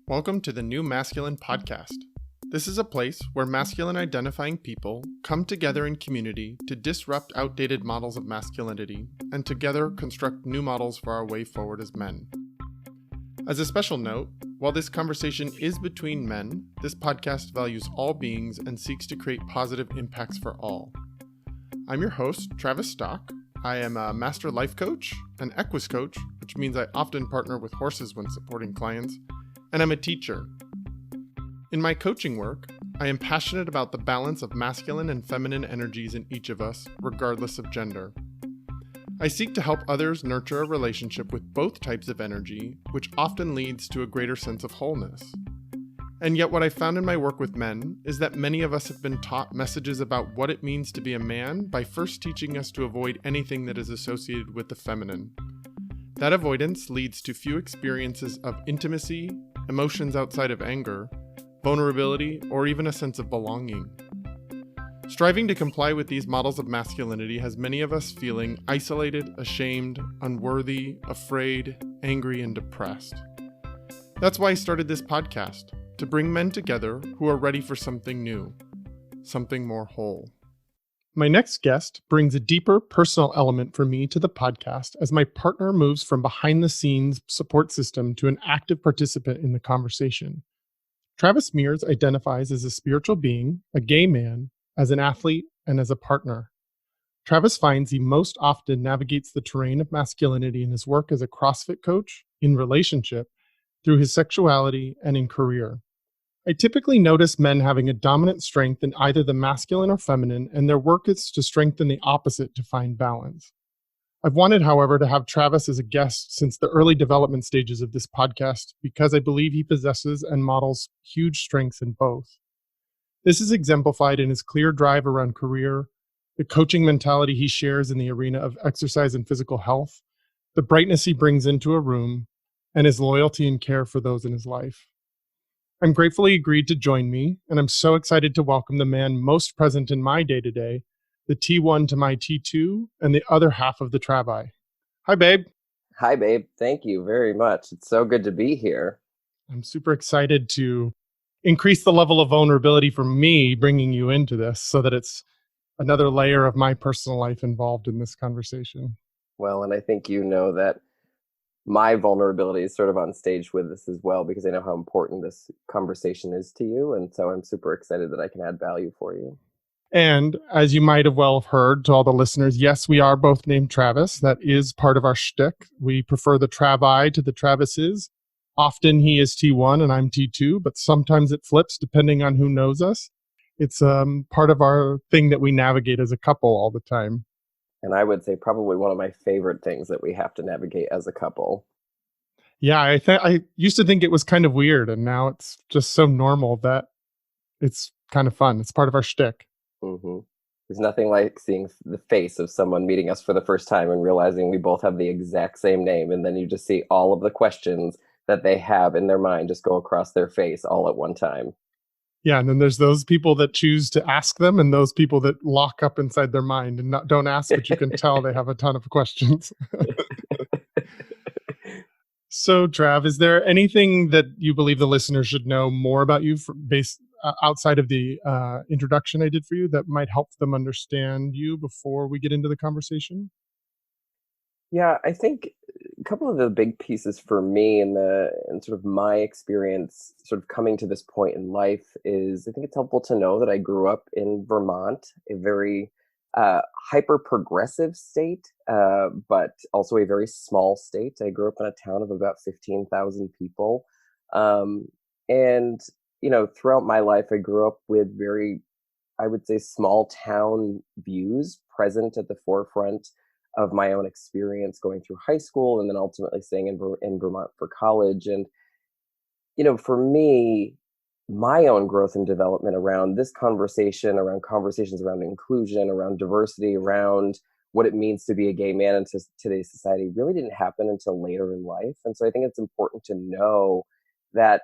Welcome to the New Masculine Podcast. This is a place where masculine identifying people come together in community to disrupt outdated models of masculinity and together construct new models for our way forward as men. As a special note, while this conversation is between men, this podcast values all beings and seeks to create positive impacts for all. I'm your host, Travis Stock. I am a master life coach, an equus coach, which means I often partner with horses when supporting clients, and I'm a teacher. In my coaching work, I am passionate about the balance of masculine and feminine energies in each of us, regardless of gender. I seek to help others nurture a relationship with both types of energy, which often leads to a greater sense of wholeness. And yet what I found in my work with men is that many of us have been taught messages about what it means to be a man by first teaching us to avoid anything that is associated with the feminine. That avoidance leads to few experiences of intimacy, emotions outside of anger, vulnerability, or even a sense of belonging. Striving to comply with these models of masculinity has many of us feeling isolated, ashamed, unworthy, afraid, angry, and depressed. That's why I started this podcast, to bring men together who are ready for something new, something more whole. My next guest brings a deeper personal element for me to the podcast as my partner moves from behind-the-scenes support system to an active participant in the conversation. Travis Mears identifies as a spiritual being, a gay man, as an athlete, and as a partner. Travis finds he most often navigates the terrain of masculinity in his work as a Crossfit coach, in relationship, through his sexuality, and in career. I typically notice men having a dominant strength in either the masculine or feminine, and their work is to strengthen the opposite to find balance. I've wanted, however, to have Travis as a guest since the early development stages of this podcast because I believe he possesses and models huge strengths in both. This is exemplified in his clear drive around career, the coaching mentality he shares in the arena of exercise and physical health, the brightness he brings into a room, and his loyalty and care for those in his life. I'm gratefully agreed to join me, and I'm so excited to welcome the man most present in my day-to-day, the T1 to my T2, and the other half of the Travi. Hi, babe. Hi, babe. Thank you very much. It's so good to be here. I'm super excited to increase the level of vulnerability for me bringing you into this so that it's another layer of my personal life involved in this conversation. Well, and I think you know that my vulnerability is sort of on stage with this as well, because I know how important this conversation is to you. And so I'm super excited that I can add value for you. And as you might have well heard to all the listeners, yes, we are both named Travis. That is part of our shtick. We prefer the Travi to the Travises. Often he is T1 and I'm T2, but sometimes it flips depending on who knows us. It's part of our thing that we navigate as a couple all the time. And I would say probably one of my favorite things that we have to navigate as a couple. Yeah, I used to think it was kind of weird, and now it's just so normal that it's kind of fun. It's part of our shtick. Mm-hmm. There's nothing like seeing the face of someone meeting us for the first time and realizing we both have the exact same name. And then you just see all of the questions that they have in their mind just go across their face all at one time. Yeah, and then there's those people that choose to ask them and those people that lock up inside their mind and don't ask, but you can tell they have a ton of questions. So, Trav, is there anything that you believe the listeners should know more about you outside of the introduction I did for you that might help them understand you before we get into the conversation? Yeah, I think a couple of the big pieces for me and sort of my experience sort of coming to this point in life is I think it's helpful to know that I grew up in Vermont, a very hyper progressive state, but also a very small state. I grew up in a town of about 15,000 people. And, throughout my life, I grew up with very, I would say, small town views present at the forefront of my own experience going through high school and then ultimately staying in Vermont for college. And, for me, my own growth and development around this conversation, around conversations around inclusion, around diversity, around what it means to be a gay man in today's society really didn't happen until later in life. And so I think it's important to know that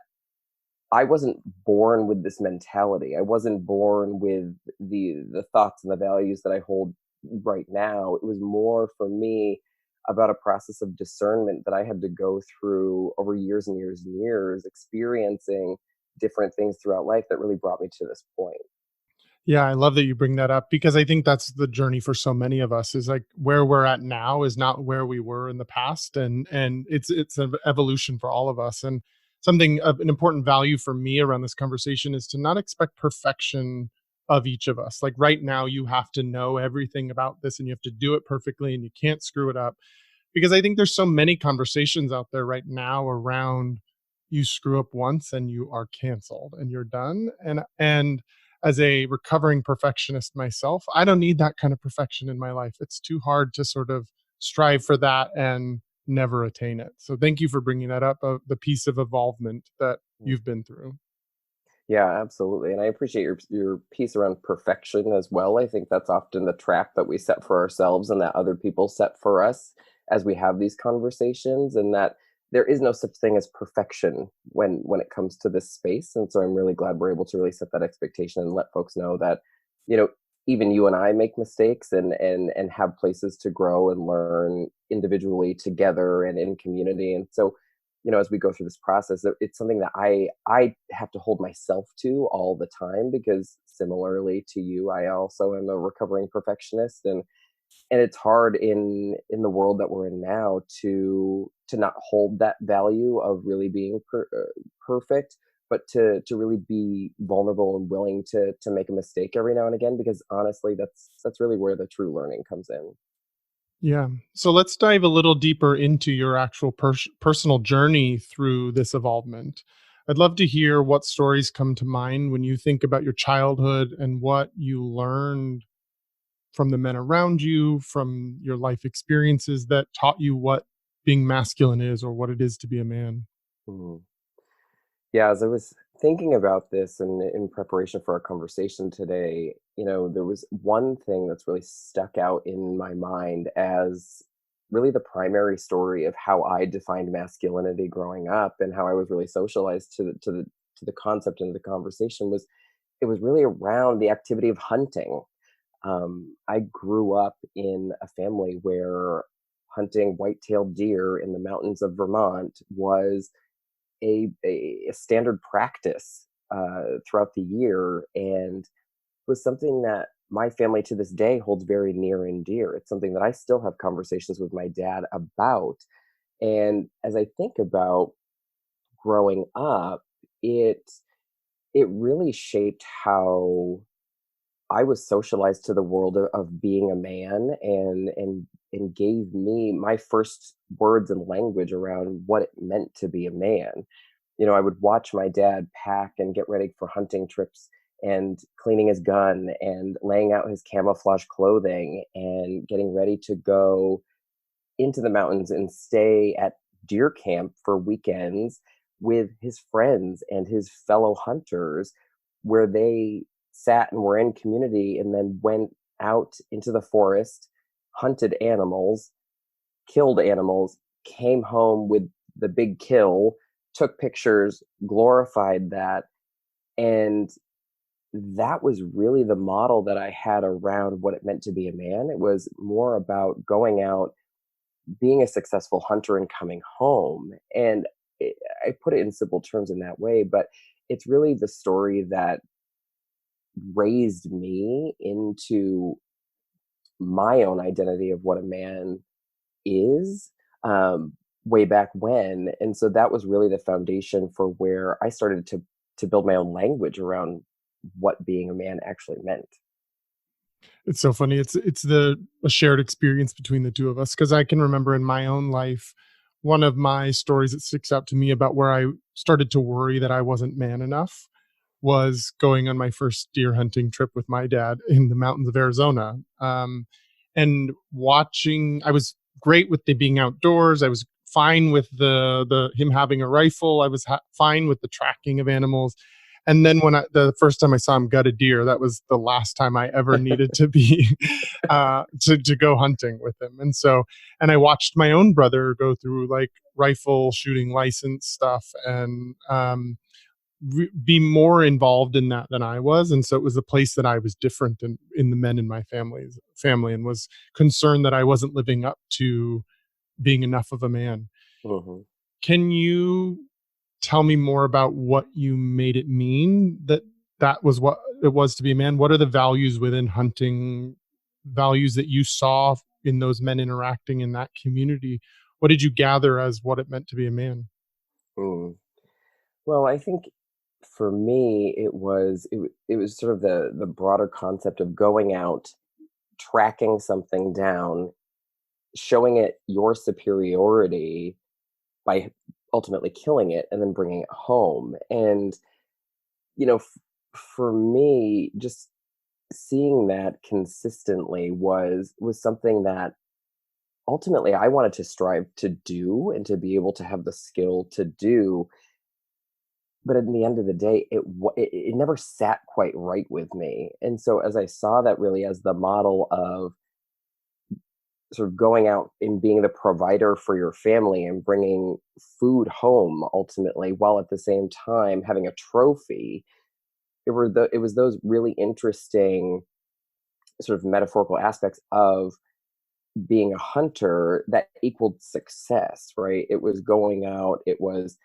I wasn't born with this mentality. I wasn't born with the thoughts and the values that I hold right now. It was more for me about a process of discernment that I had to go through over years and years and years, experiencing different things throughout life that really brought me to this point. Yeah, I love that you bring that up because I think that's the journey for so many of us is like where we're at now is not where we were in the past, and it's an evolution for all of us. And something of an important value for me around this conversation is to not expect perfection of each of us. Like right now you have to know everything about this and you have to do it perfectly and you can't screw it up, because I think there's so many conversations out there right now around you screw up once and you are canceled and you're done. And as a recovering perfectionist myself, I don't need that kind of perfection in my life. It's too hard to sort of strive for that and never attain it. So thank you for bringing that up, the piece of evolvement that you've been through. Yeah, absolutely. And I appreciate your piece around perfection as well. I think that's often the trap that we set for ourselves and that other people set for us as we have these conversations, and that there is no such thing as perfection when it comes to this space. And so I'm really glad we're able to really set that expectation and let folks know that, you know, even you and I make mistakes and have places to grow and learn individually together and in community. And so, as we go through this process, it's something that I have to hold myself to all the time, because similarly to you, I also am a recovering perfectionist, and it's hard in the world that we're in now to not hold that value of really being perfect, but to really be vulnerable and willing to make a mistake every now and again, because honestly, that's really where the true learning comes in. Yeah. So let's dive a little deeper into your actual personal journey through this evolvement. I'd love to hear what stories come to mind when you think about your childhood and what you learned from the men around you, from your life experiences that taught you what being masculine is or what it is to be a man. Mhm. Yeah, as I was thinking about this and in preparation for our conversation today, there was one thing that's really stuck out in my mind as really the primary story of how I defined masculinity growing up and how I was really socialized to the concept and the conversation. Was It was really around the activity of hunting. I grew up in a family where hunting white-tailed deer in the mountains of Vermont was a standard practice throughout the year, and was something that my family to this day holds very near and dear. It's something that I still have conversations with my dad about. And as I think about growing up, it it really shaped how I was socialized to the world of being a man, and gave me my first words and language around what it meant to be a man. I would watch my dad pack and get ready for hunting trips and cleaning his gun and laying out his camouflage clothing and getting ready to go into the mountains and stay at deer camp for weekends with his friends and his fellow hunters, where they sat and were in community and then went out into the forest, hunted animals, killed animals, came home with the big kill, took pictures, glorified that. And that was really the model that I had around what it meant to be a man. It was more about going out, being a successful hunter, and coming home. And I put it in simple terms in that way, but it's really the story that raised me into my own identity of what a man is, way back when. And so that was really the foundation for where I started to build my own language around what being a man actually meant. It's so funny. It's the a shared experience between the two of us because I can remember in my own life, one of my stories that sticks out to me about where I started to worry that I wasn't man enough was going on my first deer hunting trip with my dad in the mountains of Arizona. And watching, I was great with the being outdoors. I was fine with the him having a rifle. I was fine with the tracking of animals. And then when the first time I saw him gut a deer, that was the last time I ever needed to be to go hunting with him. And I watched my own brother go through like rifle shooting license stuff and be more involved in that than I was. And so it was a place that I was different in the men in my family and was concerned that I wasn't living up to being enough of a man. Hmm. Can you tell me more about what you made it mean that that was what it was to be a man? What are the values within hunting, values that you saw in those men interacting in that community? What did you gather as what it meant to be a man? Mm. Well, I think for me, it was sort of the broader concept of going out, tracking something down, showing it your superiority by ultimately killing it and then bringing it home. And for me, just seeing that consistently was something that ultimately I wanted to strive to do and to be able to have the skill to do. But in the end of the day, it never sat quite right with me. And so as I saw that really as the model of sort of going out and being the provider for your family and bringing food home ultimately, while at the same time having a trophy, it was those really interesting sort of metaphorical aspects of being a hunter that equaled success, right? It was going out, it was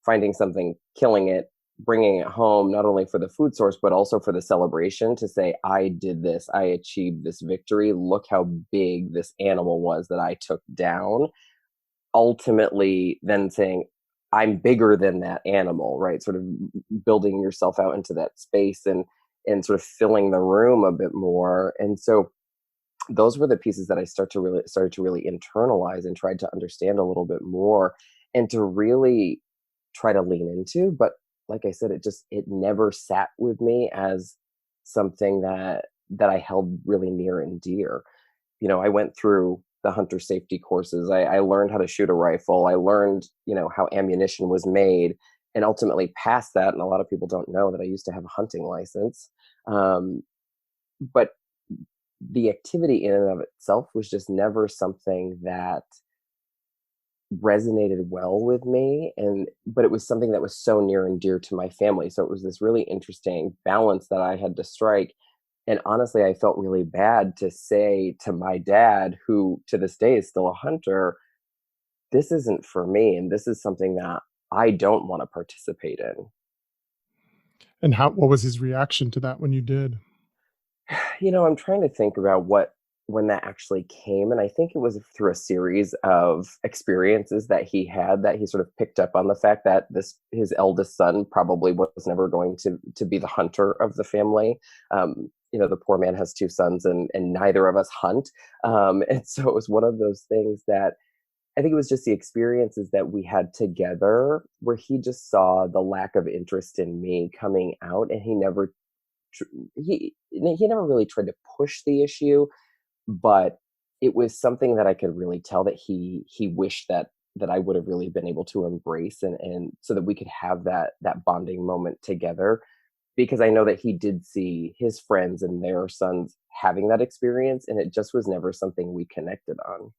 finding something, killing it, bringing it home, not only for the food source, but also for the celebration to say, I did this, I achieved this victory. Look how big this animal was that I took down. Ultimately, then saying, I'm bigger than that animal, right? Sort of building yourself out into that space and sort of filling the room a bit more. And so those were the pieces that I started to really internalize and tried to understand a little bit more and to really try to lean into. But like I said, it never sat with me as something that I held really near and dear. I went through the hunter safety courses. I learned how to shoot a rifle. I learned, how ammunition was made and ultimately passed that. And a lot of people don't know that I used to have a hunting license. But the activity in and of itself was just never something that resonated well with me, but it was something that was so near and dear to my family. So it was this really interesting balance that I had to strike. And honestly, I felt really bad to say to my dad, who to this day is still a hunter, this isn't for me and this is something that I don't want to participate in. And what was his reaction to that when you did? I'm trying to think about when that actually came, and I think it was through a series of experiences that he had that he sort of picked up on the fact that this his eldest son probably was never going to be the hunter of the family. The poor man has two sons, and neither of us hunt, and so it was one of those things that I think it was just the experiences that we had together where he just saw the lack of interest in me coming out, and tr- he never really tried to push the issue, but it was something that I could really tell that he wished that I would have really been able to embrace and so that we could have that bonding moment together, because I know that he did see his friends and their sons having that experience and it just was never something we connected on.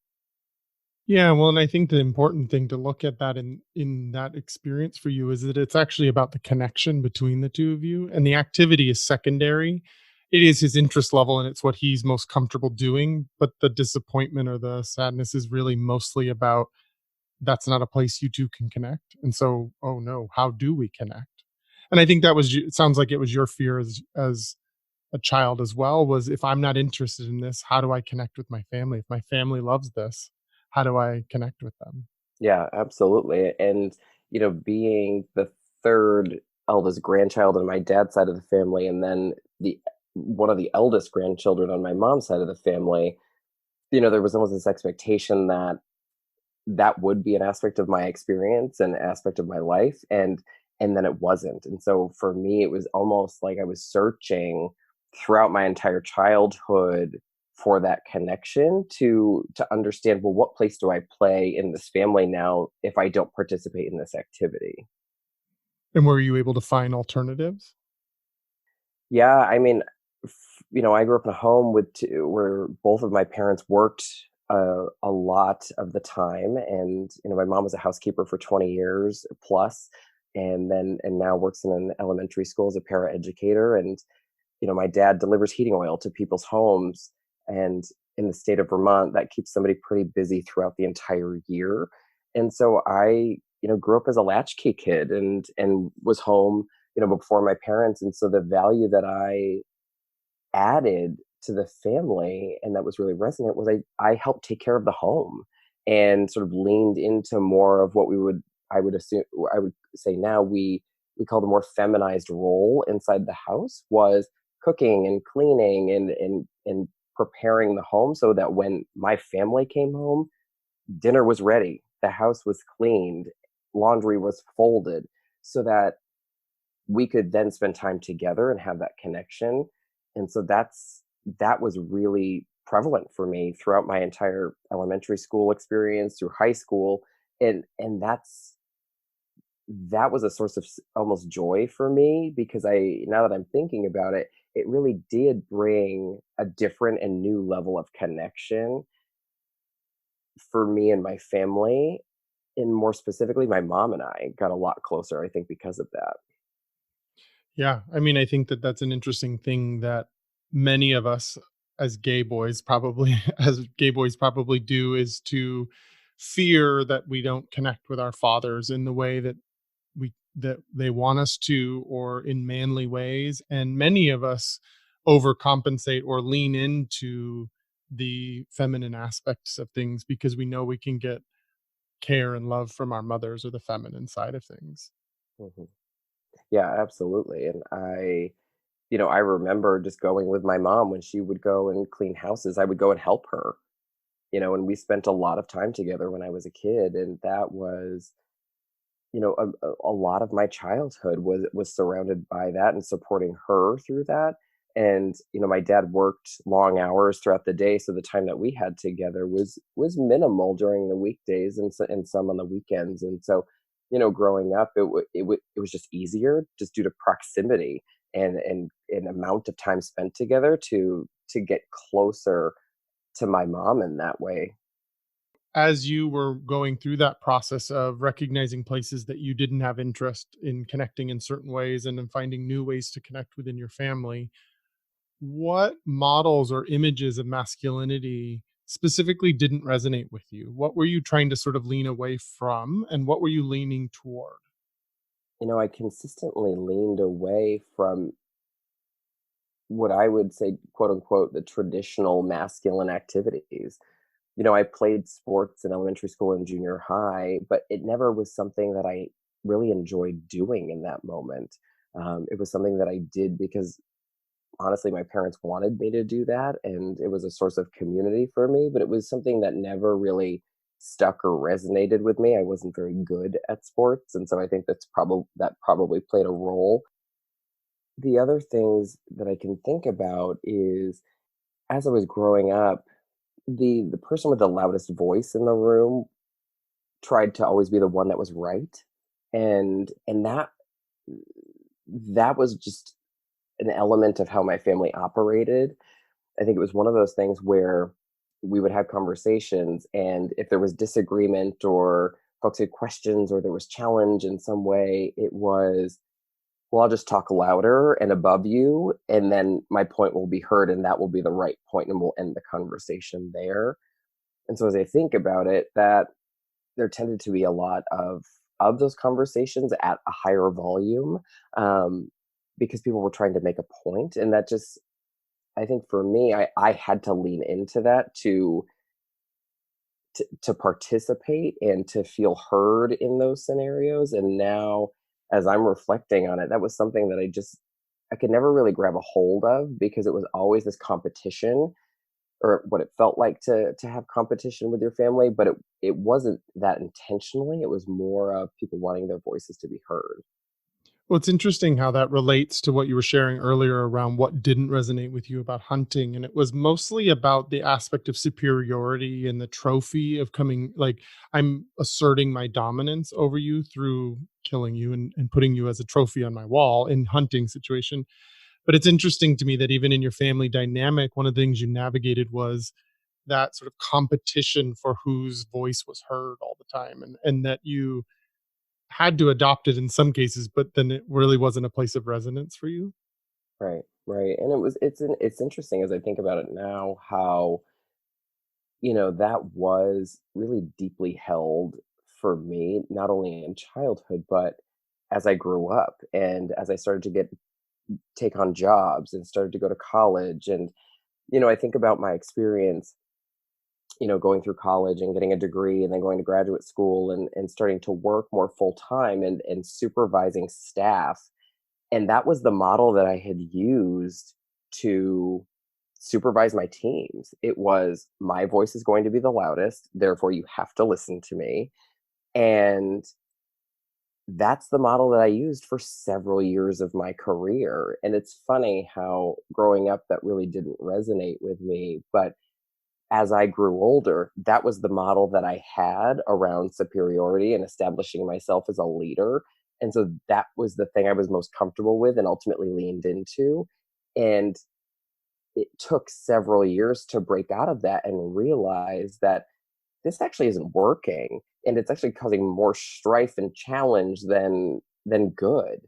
Yeah, well, and I think the important thing to look at that in that experience for you is that it's actually about the connection between the two of you, and the activity is secondary. It is his interest level, and it's what he's most comfortable doing, but the disappointment or the sadness is really mostly about that's not a place you two can connect. And so, oh no, how do we connect? And I think that was it sounds like it was your fear as a child as well, was if I'm not interested in this, how do I connect with my family? If my family loves this, how do I connect with them? Yeah, absolutely. And, being the third eldest grandchild on my dad's side of the family, and then the one of the eldest grandchildren on my mom's side of the family, there was almost this expectation that that would be an aspect of my experience and aspect of my life. And then it wasn't. And so for me, it was almost like I was searching throughout my entire childhood for that connection to understand, well, what place do I play in this family now if I don't participate in this activity? And were you able to find alternatives? Yeah, I mean, I grew up in a home where both of my parents worked a lot of the time, and my mom was a housekeeper for 20 years plus, and now works in an elementary school as a paraeducator, and my dad delivers heating oil to people's homes, and in the state of Vermont, that keeps somebody pretty busy throughout the entire year. And so I, grew up as a latchkey kid and was home, before my parents. And so the value that I added to the family and that was really resonant was I helped take care of the home and sort of leaned into more of what I would assume I would say now we call the more feminized role inside the house was cooking and cleaning and preparing the home so that when my family came home, dinner was ready, the house was cleaned, laundry was folded, so that we could then spend time together and have that connection. And so that was really prevalent for me throughout my entire elementary school experience through high school. And that was a source of almost joy for me because now that I'm thinking about it, it really did bring a different and new level of connection for me and my family. And more specifically, my mom and I got a lot closer, I think, because of that. Yeah, I mean, I think that that's an interesting thing that many of us as gay boys probably as gay boys probably do is to fear that we don't connect with our fathers in the way that they want us to or in manly ways, and many of us overcompensate or lean into the feminine aspects of things because we know we can get care and love from our mothers or the feminine side of things. Mhm. Yeah, absolutely. And I remember just going with my mom when she would go and clean houses. I would go and help her, and we spent a lot of time together when I was a kid. And that was, a lot of my childhood was surrounded by that and supporting her through that. And, my dad worked long hours throughout the day. So the time that we had together was minimal during the weekdays and some on the weekends. And so, growing up, it was just easier just due to proximity and amount of time spent together to get closer to my mom in that way. As you were going through that process of recognizing places that you didn't have interest in connecting in certain ways and then finding new ways to connect within your family, what models or images of masculinity specifically didn't resonate with you? What were you trying to sort of lean away from, and what were you leaning toward? I consistently leaned away from what I would say, quote unquote, the traditional masculine activities. I played sports in elementary school and junior high, but it never was something that I really enjoyed doing in that moment. It was something that I did because honestly, my parents wanted me to do that, and it was a source of community for me, but it was something that never really stuck or resonated with me. I wasn't very good at sports, and so I think that probably played a role. The other things that I can think about is as I was growing up, the person with the loudest voice in the room tried to always be the one that was right, and that was just an element of how my family operated. I think it was one of those things where we would have conversations, and if there was disagreement or folks had questions or there was challenge in some way, it was, well, I'll just talk louder and above you, and then my point will be heard, and that will be the right point, and we'll end the conversation there. And so as I think about it, that there tended to be a lot of those conversations at a higher volume, um, because people were trying to make a point, and that just I think for me, I had to lean into that to participate and to feel heard in those scenarios. And now, as I'm reflecting on it, that was something that I could never really grab a hold of because it was always this competition or what it felt like to have competition with your family, but it wasn't that intentionally. It was more of people wanting their voices to be heard. Well, it's interesting how that relates to what you were sharing earlier around what didn't resonate with you about hunting. And it was mostly about the aspect of superiority and the trophy of coming, like, I'm asserting my dominance over you through killing you and putting you as a trophy on my wall in hunting situation. But it's interesting to me that even in your family dynamic, one of the things you navigated was that sort of competition for whose voice was heard all the time, and that you had to adopt it in some cases, but then it really wasn't a place of resonance for you? Right, right. And it's interesting as I think about it now how that was really deeply held for me, not only in childhood, but as I grew up and as I started to take on jobs and started to go to college. And, I think about my experience, going through college and getting a degree and then going to graduate school and starting to work more full time and supervising staff. And that was the model that I had used to supervise my teams. It was my voice is going to be the loudest, therefore you have to listen to me. And that's the model that I used for several years of my career. And it's funny how growing up that really didn't resonate with me, but as I grew older, that was the model that I had around superiority and establishing myself as a leader. And so that was the thing I was most comfortable with and ultimately leaned into. And it took several years to break out of that and realize that this actually isn't working and it's actually causing more strife and challenge than good.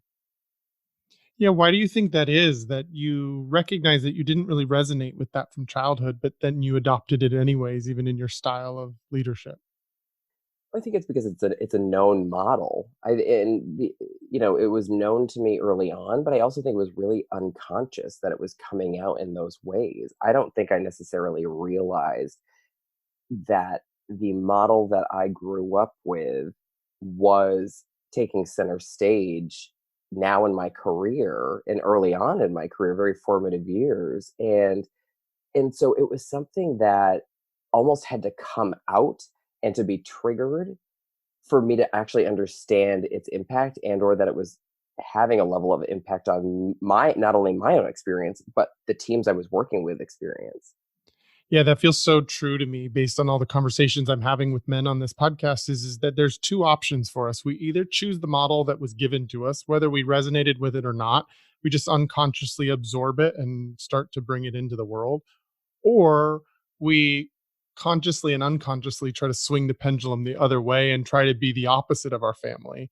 Yeah, why do you think that is, that you recognize that you didn't really resonate with that from childhood, but then you adopted it anyways, even in your style of leadership? I think it's because it's a known model. It was known to me early on, but I also think it was really unconscious that it was coming out in those ways. I don't think I necessarily realized that the model that I grew up with was taking center stage now in my career and early on in my career, very formative years. And so it was something that almost had to come out and to be triggered for me to actually understand its impact and or that it was having a level of impact on my not only my own experience, but the teams I was working with experience. Yeah, that feels so true to me based on all the conversations I'm having with men on this podcast is that there's two options for us. We either choose the model that was given to us, whether we resonated with it or not. We just unconsciously absorb it and start to bring it into the world, or we consciously and unconsciously try to swing the pendulum the other way and try to be the opposite of our family.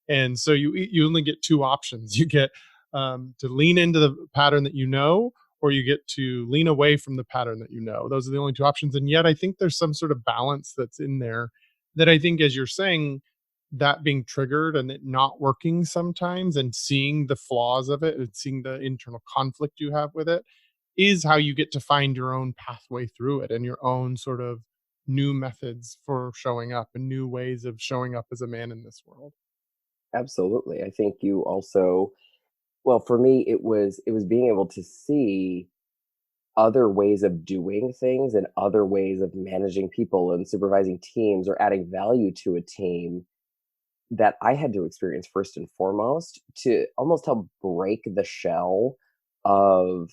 And so you only get two options. You get to lean into the pattern that you know, or you get to lean away from the pattern that you know. Those are the only two options. And yet I think there's some sort of balance that's in there that I think, as you're saying, that being triggered and it not working sometimes and seeing the flaws of it and seeing the internal conflict you have with it is how you get to find your own pathway through it and your own sort of new methods for showing up and new ways of showing up as a man in this world. Absolutely. I think you also well, for me it was being able to see other ways of doing things and other ways of managing people and supervising teams or adding value to a team that I had to experience first and foremost to almost help break the shell of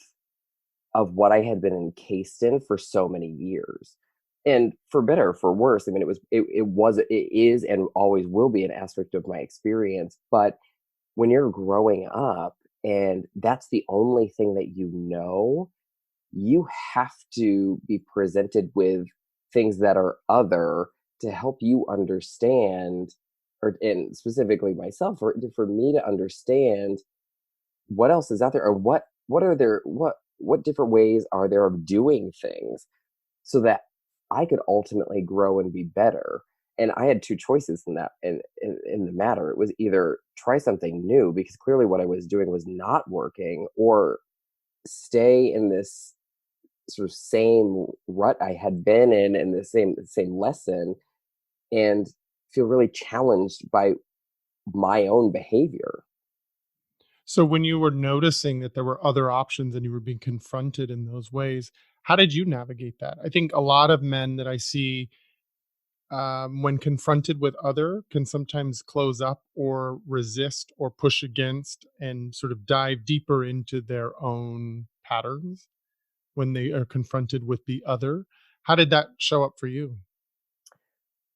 what I had been encased in for so many years. And for better or for worse, I mean, it is, and always will be an aspect of my experience. But when you're growing up and that's the only thing that you have to be presented with things that are other to help you understand, or and specifically myself, for me to understand what else is out there or what are there what different ways are there of doing things so that I could ultimately grow and be better. And I had two choices in that in the matter. It was either try something new because clearly what I was doing was not working, or stay in this sort of same rut I had been in and the same lesson and feel really challenged by my own behavior. So when you were noticing that there were other options and you were being confronted in those ways, how did you navigate that? I think a lot of men that I see, when confronted with other, can sometimes close up or resist or push against and sort of dive deeper into their own patterns when they are confronted with the other. How did that show up for you?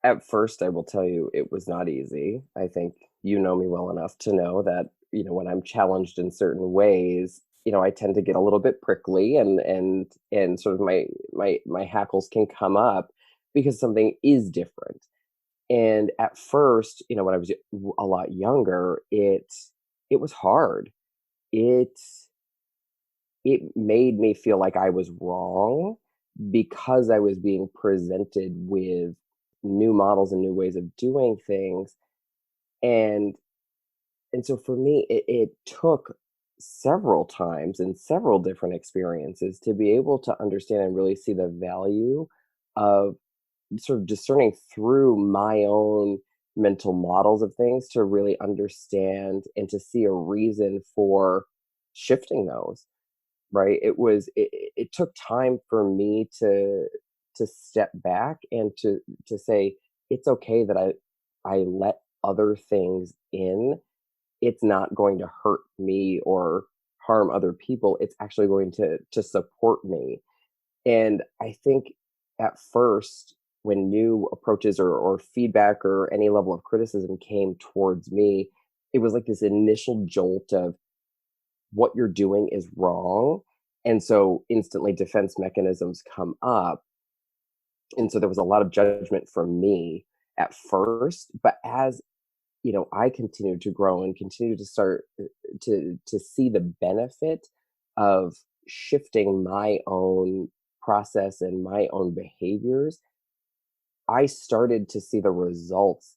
At first, I will tell you it was not easy. I think you know me well enough to know that, when I'm challenged in certain ways, I tend to get a little bit prickly and sort of my hackles can come up because something is different. And at first, when I was a lot younger, it was hard. It it made me feel like I was wrong because I was being presented with new models and new ways of doing things. And and so for me, it took several times and several different experiences to be able to understand and really see the value of sort of discerning through my own mental models of things to really understand and to see a reason for shifting those. Right? It took time for me to step back and to say it's okay that I let other things in. It's not going to hurt me or harm other people. It's actually going to support me. And I think at first, when new approaches or feedback or any level of criticism came towards me, it was like this initial jolt of what you're doing is wrong. And so instantly defense mechanisms come up. And so there was a lot of judgment from me at first. But as I continued to grow and continue to start to see the benefit of shifting my own process and my own behaviors, I started to see the results,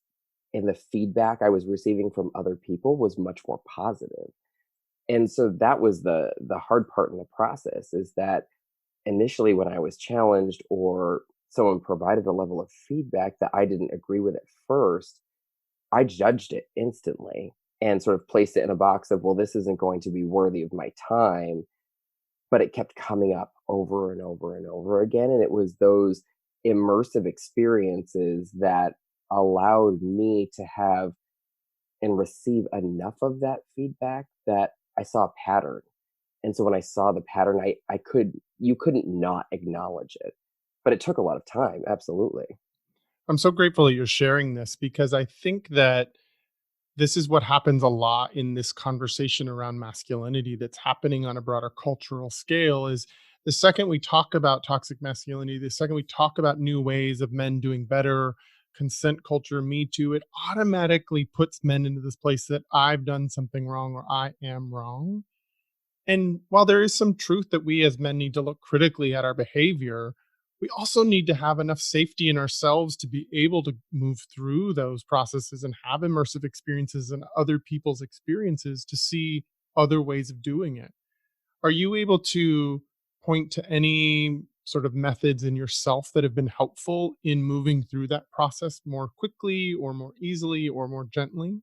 and the feedback I was receiving from other people was much more positive. And so that was the hard part in the process, is that initially when I was challenged or someone provided a level of feedback that I didn't agree with at first, I judged it instantly and sort of placed it in a box of, well, this isn't going to be worthy of my time. But it kept coming up over and over and over again. And it was those immersive experiences that allowed me to have and receive enough of that feedback that I saw a pattern. And so when I saw the pattern, I could you couldn't not acknowledge it. But it took a lot of time, absolutely. I'm so grateful that you're sharing this because I think that this is what happens a lot in this conversation around masculinity that's happening on a broader cultural scale is the second we talk about toxic masculinity, the second we talk about new ways of men doing better, consent culture, me too, it automatically puts men into this place that I've done something wrong or I am wrong. And while there is some truth that we as men need to look critically at our behavior, we also need to have enough safety in ourselves to be able to move through those processes and have immersive experiences and other people's experiences to see other ways of doing it. Are you able to point to any sort of methods in yourself that have been helpful in moving through that process more quickly or more easily or more gently?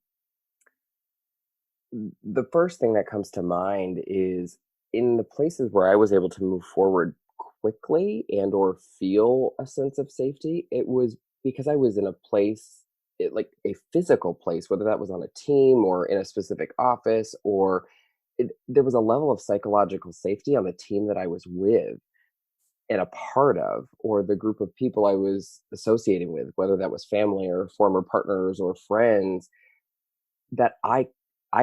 The first thing that comes to mind is in the places where I was able to move forward quickly and or feel a sense of safety, it was because I was in a place, like a physical place, whether that was on a team or in a specific office, or there was a level of psychological safety on the team that I was with and a part of, or the group of people I was associating with, whether that was family or former partners or friends, that I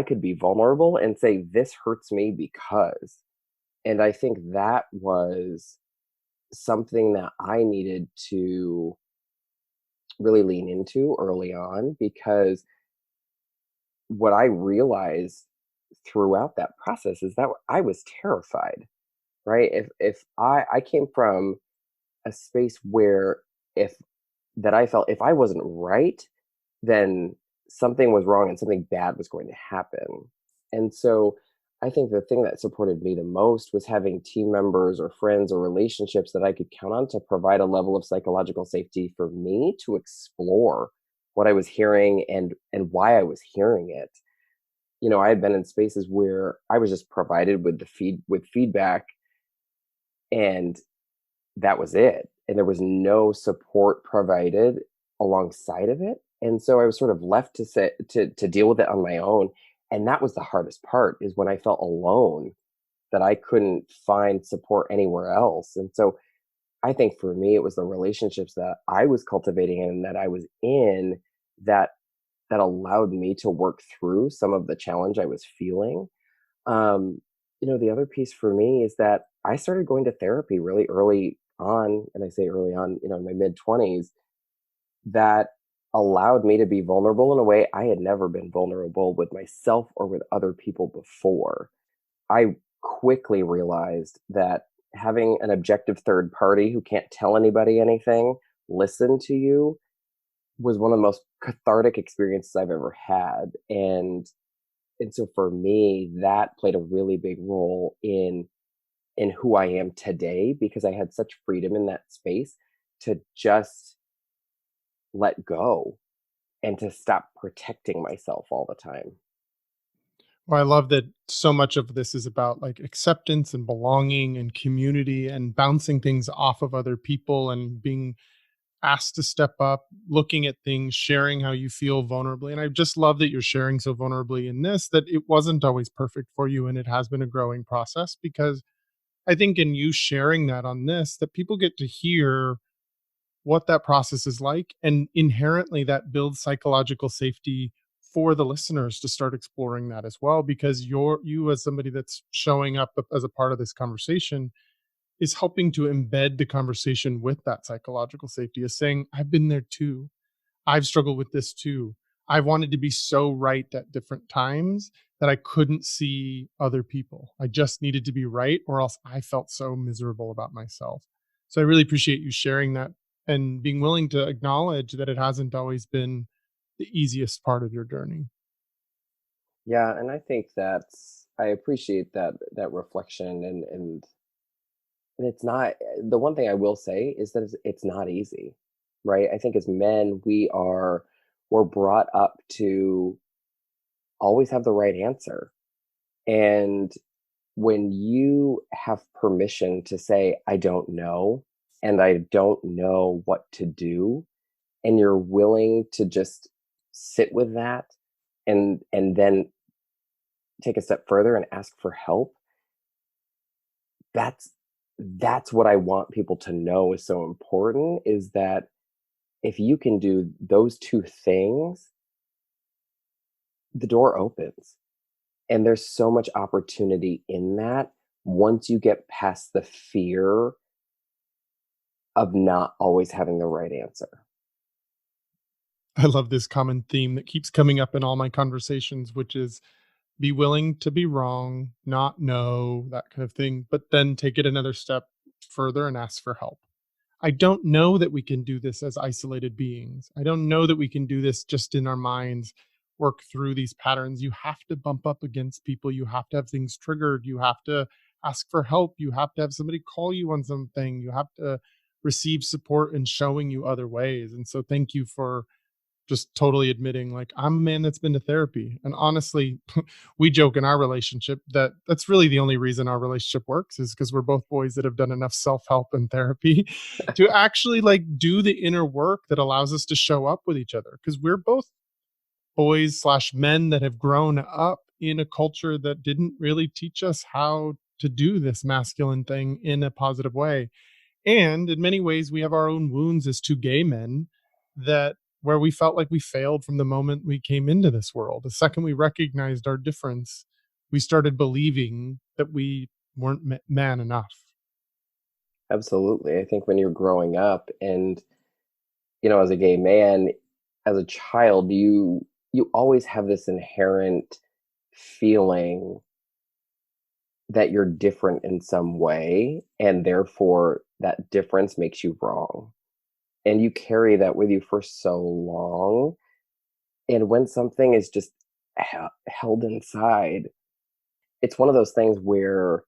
could be vulnerable and say, "This hurts me because." And I think that was something that I needed to really lean into early on, because what I realized throughout that process is that I was terrified, right? If I came from a space where if that I felt if I wasn't right, then something was wrong and something bad was going to happen. And so I think the thing that supported me the most was having team members or friends or relationships that I could count on to provide a level of psychological safety for me to explore what I was hearing and why I was hearing it. I had been in spaces where I was just provided with the feedback, and that was it. And there was no support provided alongside of it. And so I was sort of left to deal with it on my own. And that was the hardest part, is when I felt alone, that I couldn't find support anywhere else. And so I think for me it was the relationships that I was cultivating and that I was in, that allowed me to work through some of the challenge I was feeling. um, the other piece for me is that I started going to therapy really early on, and I say early on, in my mid 20s, that allowed me to be vulnerable in a way I had never been vulnerable with myself or with other people before. I quickly realized that having an objective third party who can't tell anybody anything listen to you was one of the most cathartic experiences I've ever had. And so for me, that played a really big role in who I am today, because I had such freedom in that space to just let go and to stop protecting myself all the time. Well, I love that so much of this is about like acceptance and belonging and community and bouncing things off of other people and being asked to step up, looking at things, sharing how you feel vulnerably. And I just love that you're sharing so vulnerably in this, that it wasn't always perfect for you and it has been a growing process, because I think in you sharing that on this, that people get to hear what that process is like. And inherently, that builds psychological safety for the listeners to start exploring that as well, because you as somebody that's showing up as a part of this conversation is helping to embed the conversation with that psychological safety, is saying, I've been there too. I've struggled with this too. I wanted to be so right at different times that I couldn't see other people. I just needed to be right, or else I felt so miserable about myself. So I really appreciate you sharing that and being willing to acknowledge that it hasn't always been the easiest part of your journey. Yeah, and I think I appreciate that reflection, and it's not, the one thing I will say is that it's not easy, right? I think as men, we're brought up to always have the right answer. And when you have permission to say, I don't know, and I don't know what to do, and you're willing to just sit with that and then take a step further and ask for help, that's that's what I want people to know is so important, is that if you can do those two things, the door opens. And there's so much opportunity in that once you get past the fear of not always having the right answer. I love this common theme that keeps coming up in all my conversations, which is be willing to be wrong, not know, that kind of thing, but then take it another step further and ask for help. I don't know that we can do this as isolated beings. I don't know that we can do this just in our minds, work through these patterns. You have to bump up against people. You have to have things triggered. You have to ask for help. You have to have somebody call you on something. You have to receive support and showing you other ways. And so, thank you for just totally admitting, like, I'm a man that's been to therapy. And honestly, we joke in our relationship that that's really the only reason our relationship works, is because we're both boys that have done enough self-help and therapy to actually like do the inner work that allows us to show up with each other, because we're both boys slash men that have grown up in a culture that didn't really teach us how to do this masculine thing in a positive way. And in many ways, we have our own wounds as two gay men, that where we felt like we failed from the moment we came into this world. The second we recognized our difference, we started believing that we weren't man enough. Absolutely. I think when you're growing up and, as a gay man, as a child, you always have this inherent feeling that you're different in some way, and therefore that difference makes you wrong. And you carry that with you for so long. And when something is just held inside, it's one of those things where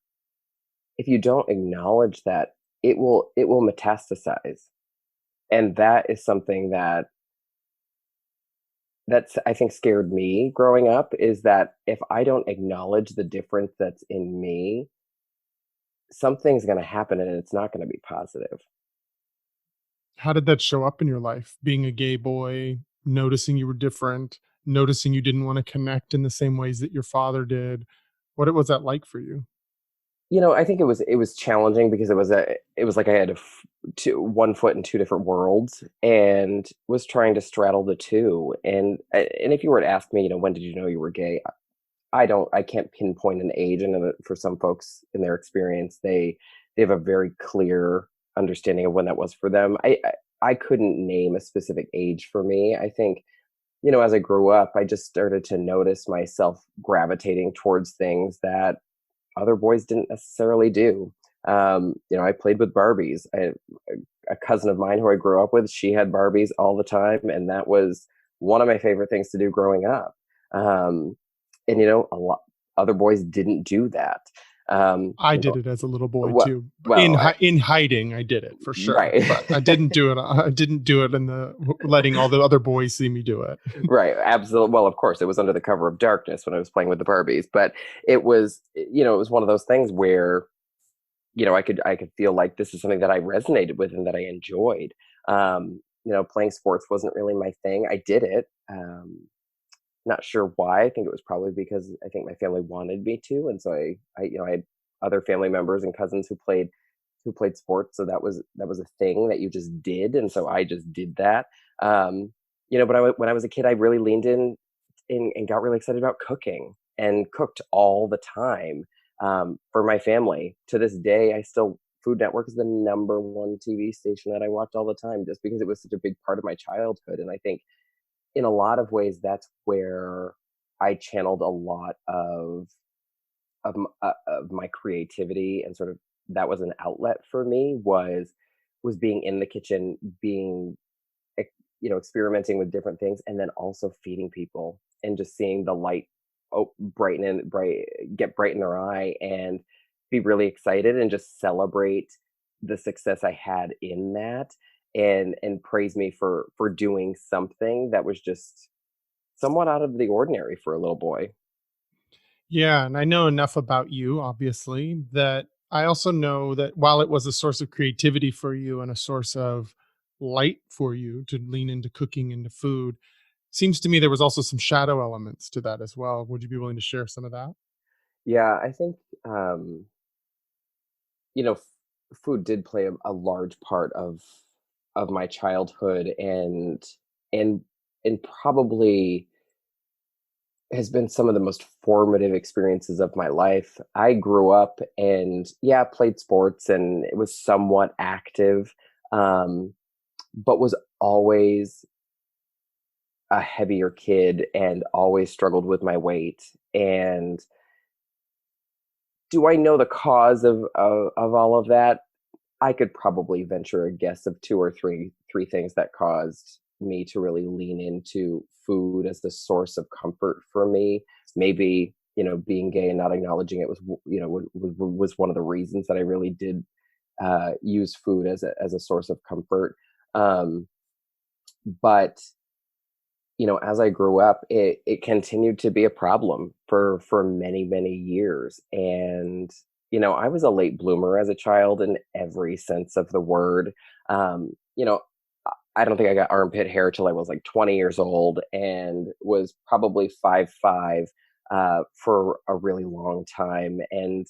if you don't acknowledge that, it will metastasize. And that is something that's, I think, scared me growing up, is that if I don't acknowledge the difference that's in me, something's going to happen and it's not going to be positive. How did that show up in your life? Being a gay boy, noticing you were different, noticing you didn't want to connect in the same ways that your father did. What was that like for you? I think it was challenging because it was like I had one foot in two different worlds and was trying to straddle the two. And if you were to ask me, when did you know you were gay? I can't pinpoint an age. I know that for some folks in their experience, they have a very clear understanding of when that was for them. I couldn't name a specific age for me. I think, as I grew up, I just started to notice myself gravitating towards things that other boys didn't necessarily do. I played with Barbies. A cousin of mine who I grew up with, she had Barbies all the time, and that was one of my favorite things to do growing up. Um, and a lot other boys didn't do that. Um, I you did know, it as a little boy well, too. well, In hiding, I did it for sure, right. but I didn't do it. I didn't do it in the letting all the other boys see me do it. Right, absolutely. Well, of course, it was under the cover of darkness when I was playing with the Barbies, but it was one of those things where, I could feel like this is something that I resonated with and that I enjoyed. Playing sports wasn't really my thing. I did it. Not sure why. I think it was probably because I think my family wanted me to, and so I had other family members and cousins who played sports, so that was a thing that you just did, and so I just did that. But when I was a kid, I really leaned in and got really excited about cooking and cooked all the time for my family. To this day, Food Network is the number one TV station that I watched all the time, just because it was such a big part of my childhood, and I think in a lot of ways that's where I channeled a lot of my creativity, and sort of that was an outlet for me, was being in the kitchen, being experimenting with different things, and then also feeding people and just seeing the light get bright in their eye, and be really excited and just celebrate the success I had in that, and praise me for doing something that was just somewhat out of the ordinary for a little boy. Yeah, and I know enough about you, obviously, that I also know that while it was a source of creativity for you and a source of light for you to lean into cooking into food, seems to me there was also some shadow elements to that as well. Would you be willing to share some of that? Yeah, I think um you know, f- food did play a large part of my childhood, and and probably has been some of the most formative experiences of my life. I grew up and, yeah, played sports and it was somewhat active, um, but was always a heavier kid and always struggled with my weight. And do I know the cause of all of that? I could probably venture a guess of two or three things that caused me to really lean into food as the source of comfort for me. Maybe, being gay and not acknowledging it was one of the reasons that I really did use food as a source of comfort. Um, but as I grew up, it continued to be a problem for many, many years. And, I was a late bloomer as a child in every sense of the word. Um, you know, I don't think I got armpit hair till I was like 20 years old, and was probably 5'5" for a really long time. And,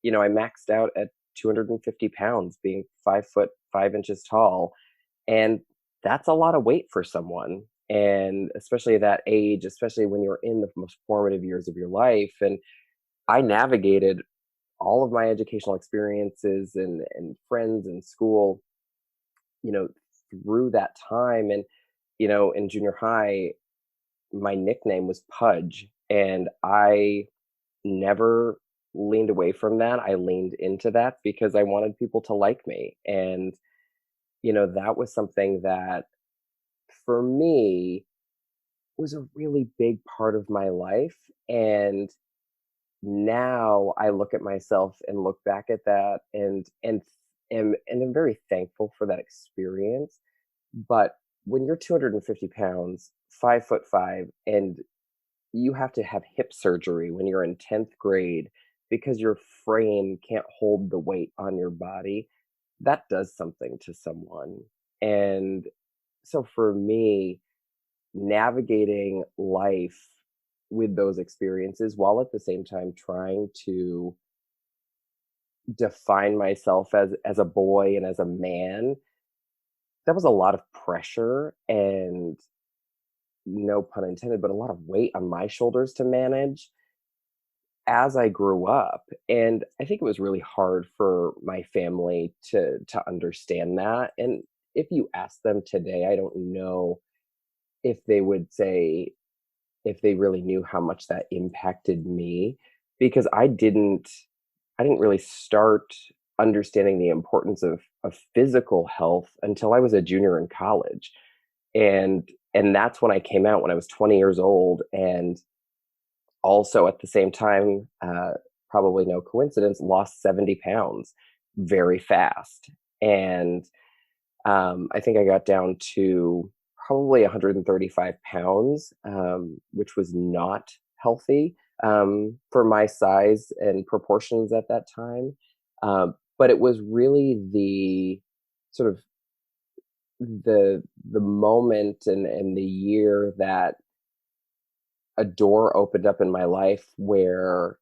I maxed out at 250 pounds, being 5 foot 5 inches tall. And that's a lot of weight for someone. And especially at that age, especially when you're in the most formative years of your life. And I navigated all of my educational experiences and friends and school, you know, through that time. And, in junior high, my nickname was Pudge. And I never leaned away from that. I leaned into that because I wanted people to like me. And, that was something that for me was a really big part of my life. And now I look at myself and look back at that, and I'm very thankful for that experience. But when you're 250 pounds, 5'5", and you have to have hip surgery when you're in 10th grade because your frame can't hold the weight on your body, that does something to someone. And so for me, navigating life with those experiences, while at the same time trying to define myself as a boy and as a man, that was a lot of pressure, and, no pun intended, but a lot of weight on my shoulders to manage as I grew up. And I think it was really hard for my family to understand that. And if you ask them today, I don't know if they would say, if they really knew how much that impacted me, because I didn't really start understanding the importance of physical health until I was a junior in college. And that's when I came out when I was 20 years old. And also at the same time, probably no coincidence, lost 70 pounds very fast. And I think I got down to probably 135 pounds, which was not healthy for my size and proportions at that time. But it was really the sort of the moment and the year that a door opened up in my life where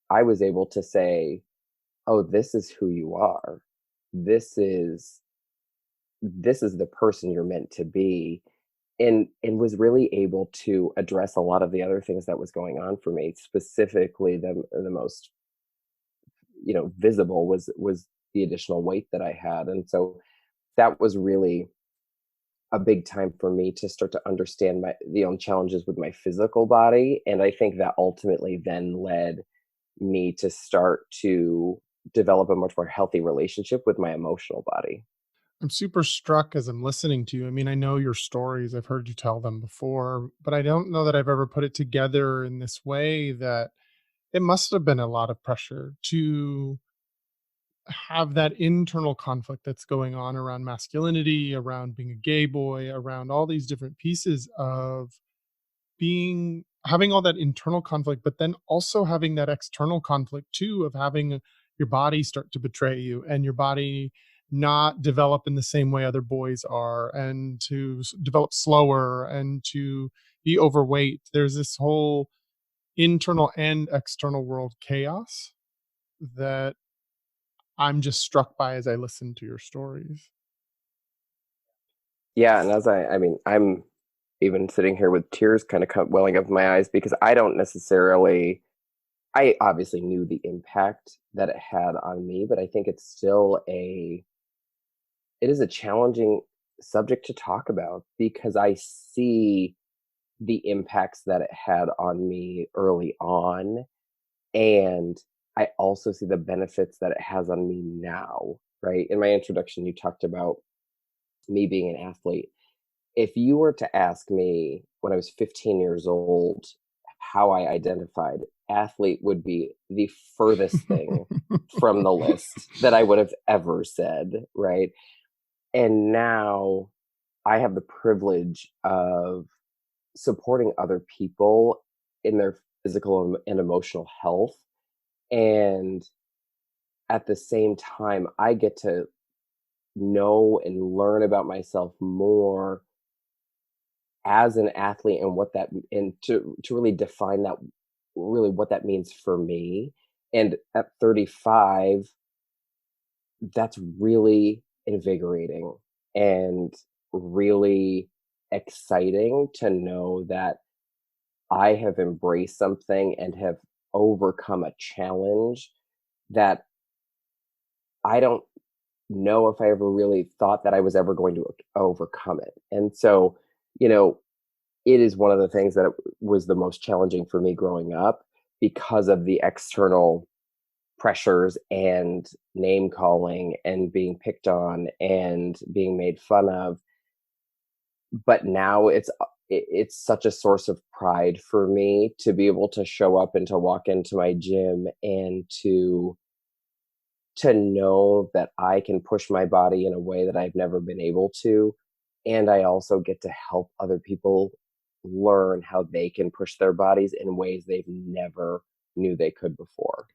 I was able to say, "Oh, this is who you are. This is this is the person you're meant to be." And was really able to address a lot of the other things that was going on for me. Specifically, the most, visible was the additional weight that I had. And so that was really a big time for me to start to understand my the own challenges with my physical body. And I think that ultimately then led me to start to develop a much more healthy relationship with my emotional body. I'm super struck as I'm listening to you. I mean, I know your stories, I've heard you tell them before, but I don't know that I've ever put it together in this way that it must have been a lot of pressure to have that internal conflict that's going on around masculinity, around being a gay boy, around all these different pieces of being having all that internal conflict, but then also having that external conflict too of having your body start to betray you and your body not develop in the same way other boys are and to develop slower and to be overweight. There's this whole internal and external world chaos that I'm just struck by as I listen to your stories. Yeah, and I mean, I'm even sitting here with tears kind of welling up in my eyes because I don't necessarily, I obviously knew the impact that it had on me, but I think it is a challenging subject to talk about because I see the impacts that it had on me early on. And I also see the benefits that it has on me now, right? In my introduction, you talked about me being an athlete. If you were to ask me when I was 15 years old how I identified, athlete would be the furthest thing from the list that I would have ever said, right? And now I have the privilege of supporting other people in their physical and emotional health. And at the same time, I get to know and learn about myself more as an athlete and what that and to really define that really what that means for me. And at 35, that's really invigorating and really exciting to know that I have embraced something and have overcome a challenge that I don't know if I ever really thought that I was ever going to overcome it. And so, you know, it is one of the things that was the most challenging for me growing up because of the external pressures and name calling and being picked on and being made fun of. But now it's such a source of pride for me to be able to show up and to walk into my gym and to know that I can push my body in a way that I've never been able to. And I also get to help other people learn how they can push their bodies in ways they've never knew they could before.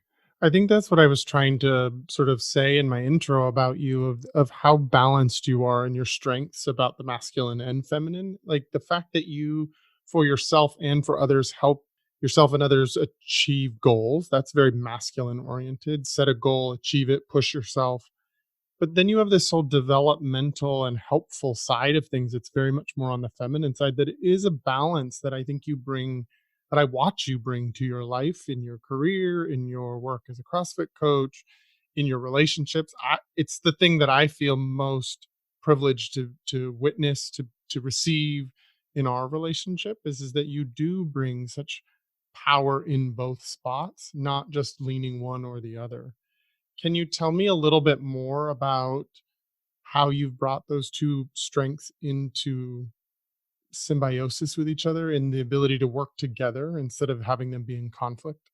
I think that's what I was trying to sort of say in my intro about you of how balanced you are and your strengths about the masculine and feminine. Like the fact that you for yourself and for others help yourself and others achieve goals. That's very masculine oriented. Set a goal, achieve it, push yourself. But then you have this whole developmental and helpful side of things. It's very much more on the feminine side that it is a balance that I think you bring, that I watch you bring to your life, in your career, in your work as a CrossFit coach, in your relationships. It's the thing that I feel most privileged to witness, to receive in our relationship is that you do bring such power in both spots, not just leaning one or the other. Can you tell me a little bit more about how you've brought those two strengths into symbiosis with each other and the ability to work together instead of having them be in conflict?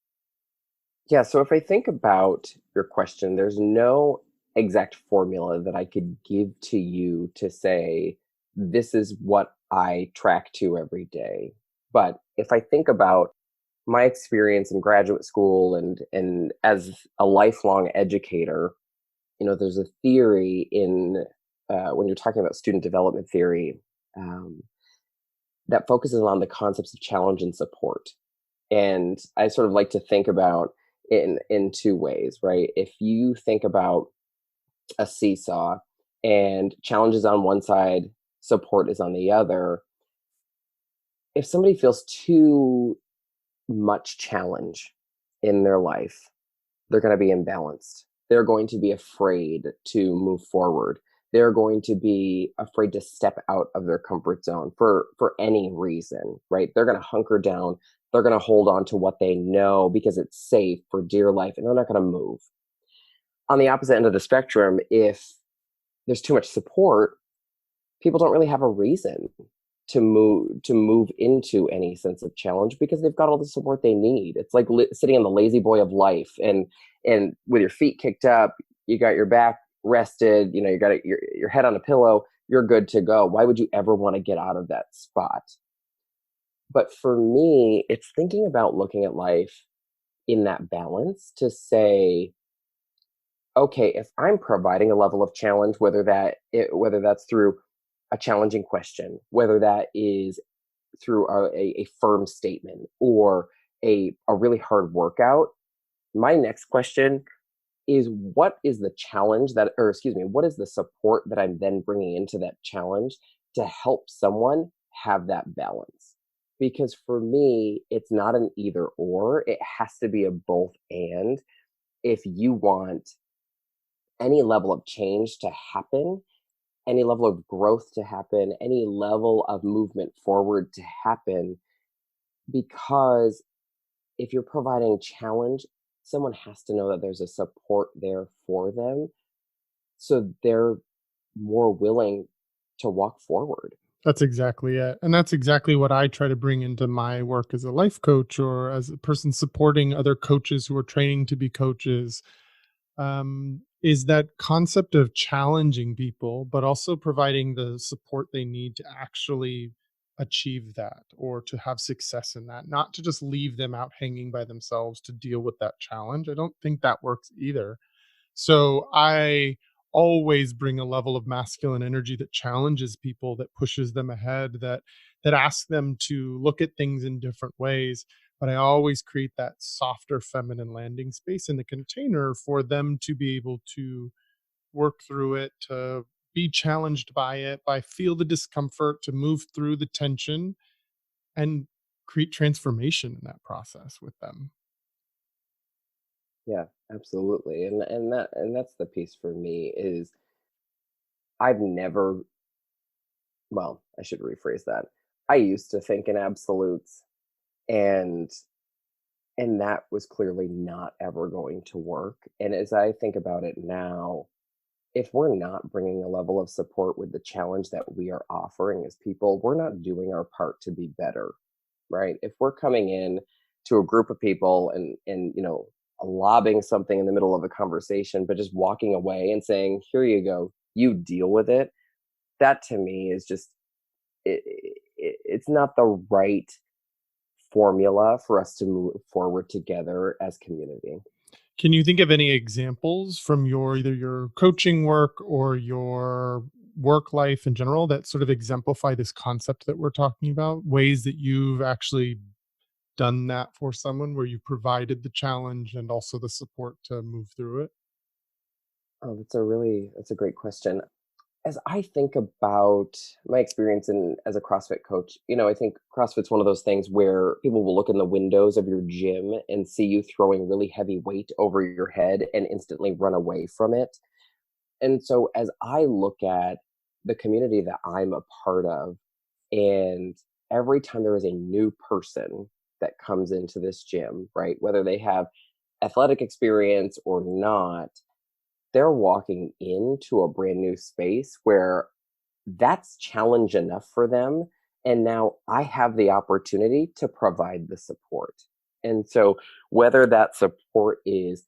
Yeah, so if I think about your question, there's no exact formula that I could give to you to say, this is what I track to every day. But if I think about my experience in graduate school and as a lifelong educator, there's a theory in when you're talking about student development theory um, that focuses on the concepts of challenge and support. And I sort of like to think about in two ways, right? If you think about a seesaw and challenge is on one side, support is on the other, if somebody feels too much challenge in their life, they're going to be imbalanced. They're going to be afraid to move forward. They're going to be afraid to step out of their comfort zone for any reason, right? They're going to hunker down. They're going to hold on to what they know because it's safe for dear life, and they're not going to move. On the opposite end of the spectrum, if there's too much support, people don't really have a reason to move into any sense of challenge because they've got all the support they need. It's like sitting in the lazy boy of life, and with your feet kicked up, you got your back rested, you got your head on a pillow, you're good to go. Why would you ever want to get out of that spot? But for me, it's thinking about looking at life in that balance to say, okay, if I'm providing a level of challenge, whether that's through a challenging question, whether that is through a firm statement or a really hard workout, my next question is, what is the challenge that, or excuse me, what is the support that I'm then bringing into that challenge to help someone have that balance? Because for me, it's not an either or, it has to be a both and. If you want any level of change to happen, any level of growth to happen, any level of movement forward to happen, because if you're providing challenge, someone has to know that there's a support there for them. So they're more willing to walk forward. That's exactly it. And that's exactly what I try to bring into my work as a life coach or as a person supporting other coaches who are training to be coaches. Is that concept of challenging people, but also providing the support they need to actually achieve that or to have success in that, not to just leave them out hanging by themselves to deal with that challenge. I don't think that works either. So I always bring a level of masculine energy that challenges people, that pushes them ahead, that asks them to look at things in different ways. But I always create that softer feminine landing space in the container for them to be able to work through it, to be challenged by it, by feel the discomfort, to move through the tension and create transformation in that process with them. Yeah, absolutely. And that's the piece for me is I've never, well, I should rephrase that. I used to think in absolutes, and that was clearly not ever going to work. And as I think about it now, if we're not bringing a level of support with the challenge that we are offering as people, we're not doing our part to be better, right? If we're coming in to a group of people and lobbing something in the middle of a conversation, but just walking away and saying, "Here you go, you deal with it," that to me is just it's not the right formula for us to move forward together as community. Can you think of any examples from your either your coaching work or your work life in general that sort of exemplify this concept that we're talking about? Ways that you've actually done that for someone where you provided the challenge and also the support to move through it? Oh, that's a great question. As I think about my experience as a CrossFit coach, I think CrossFit's one of those things where people will look in the windows of your gym and see you throwing really heavy weight over your head and instantly run away from it. And so as I look at the community that I'm a part of, and every time there is a new person that comes into this gym, right, whether they have athletic experience or not, they're walking into a brand new space where that's challenge enough for them. And now I have the opportunity to provide the support. And so, whether that support is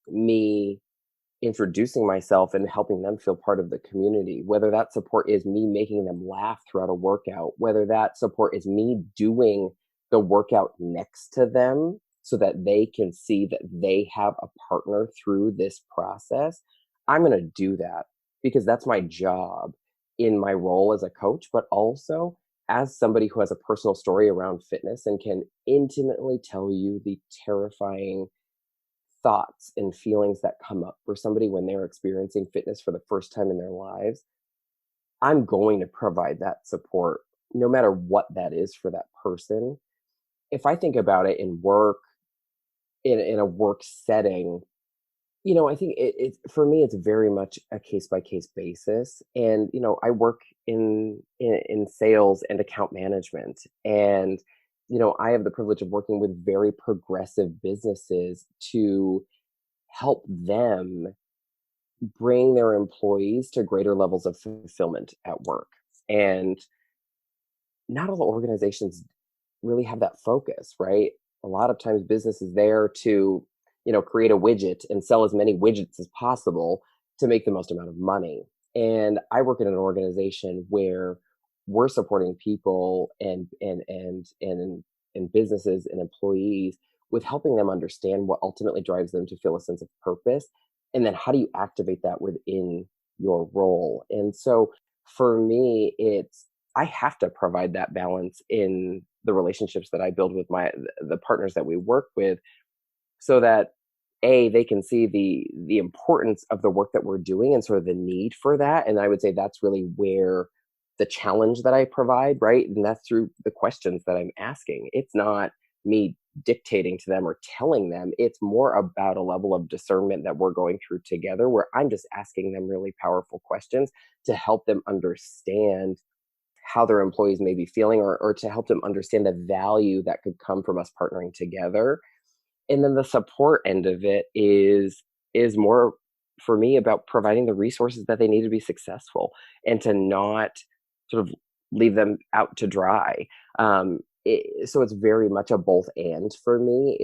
me introducing myself and helping them feel part of the community, whether that support is me making them laugh throughout a workout, whether that support is me doing the workout next to them so that they can see that they have a partner through this process, I'm going to do that because that's my job in my role as a coach, but also as somebody who has a personal story around fitness and can intimately tell you the terrifying thoughts and feelings that come up for somebody when they're experiencing fitness for the first time in their lives. I'm going to provide that support no matter what that is for that person. If I think about it in work, in a work setting, I think for me, it's very much a case by case basis. And, I work in sales and account management. And, I have the privilege of working with very progressive businesses to help them bring their employees to greater levels of fulfillment at work. And not all organizations really have that focus, right? A lot of times business is there to, create a widget and sell as many widgets as possible to make the most amount of money. And I work in an organization where we're supporting people and businesses and employees with helping them understand what ultimately drives them to feel a sense of purpose. And then how do you activate that within your role? And so for me, I have to provide that balance in the relationships that I build with the partners that we work with, so that they can see the importance of the work that we're doing and sort of the need for that. And I would say that's really where the challenge that I provide, right? And that's through the questions that I'm asking. It's not me dictating to them or telling them. It's more about a level of discernment that we're going through together, where I'm just asking them really powerful questions to help them understand how their employees may be feeling, or to help them understand the value that could come from us partnering together. And then the support end of it is more for me about providing the resources that they need to be successful and to not sort of leave them out to dry. So it's very much a both and for me.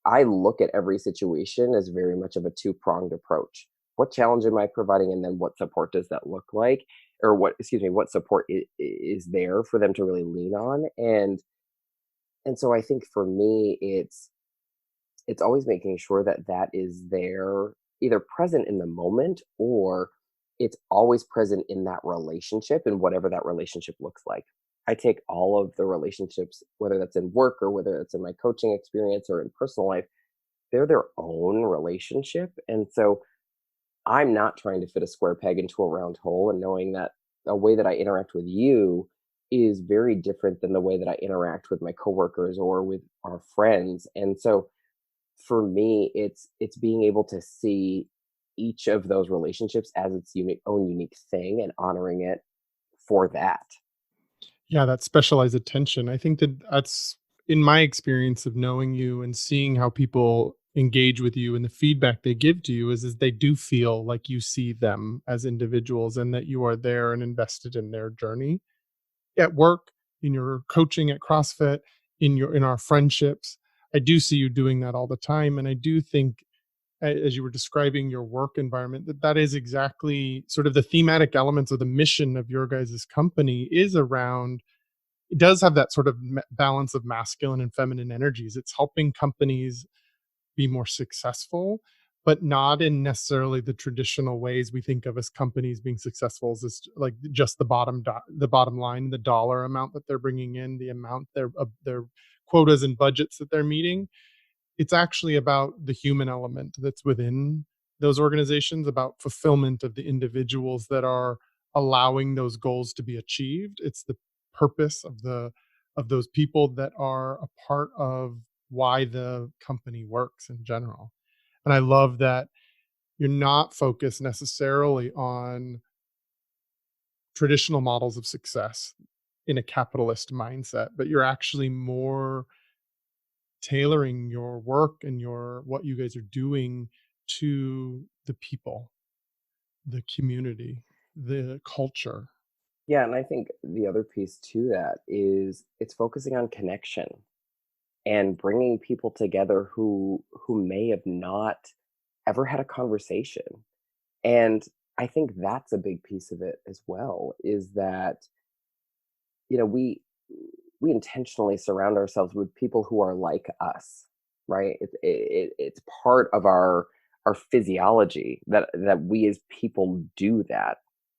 I look at every situation as very much of a two-pronged approach. What challenge am I providing, and then what support does that look like? Or what support is there for them to really lean on? And so I think for me, it's always making sure that that is there, either present in the moment, or it's always present in that relationship and whatever that relationship looks like. I take all of the relationships, whether that's in work or whether it's in my coaching experience or in personal life, they're their own relationship. And so I'm not trying to fit a square peg into a round hole, and knowing that a way that I interact with you is very different than the way that I interact with my coworkers or with our friends. And so for me, it's being able to see each of those relationships as its own unique thing and honoring it for that. Yeah, that specialized attention. I think that that's in my experience of knowing you and seeing how people engage with you and the feedback they give to you is they do feel like you see them as individuals and that you are there and invested in their journey at work, in your coaching at CrossFit, in our friendships. I do see you doing that all the time, and I do think as you were describing your work environment, that is exactly sort of the thematic elements of the mission of your guys' company is around. It does have that sort of balance of masculine and feminine energies. It's helping companies be more successful, but not in necessarily the traditional ways we think of as companies being successful, as this, like just the bottom line, the dollar amount that they're bringing in, the amount their quotas and budgets that they're meeting. It's actually about the human element that's within those organizations, about fulfillment of the individuals that are allowing those goals to be achieved. It's the purpose of those people that are a part of why the company works in general. And I love that you're not focused necessarily on traditional models of success in a capitalist mindset, but you're actually more tailoring your work and your what you guys are doing to the people, the community, the culture. Yeah, and I think the other piece to that is it's focusing on connection and bringing people together who may have not ever had a conversation. And I think that's a big piece of it as well, is that, you know, we intentionally surround ourselves with people who are like us, right? It's part of our physiology that we as people do that.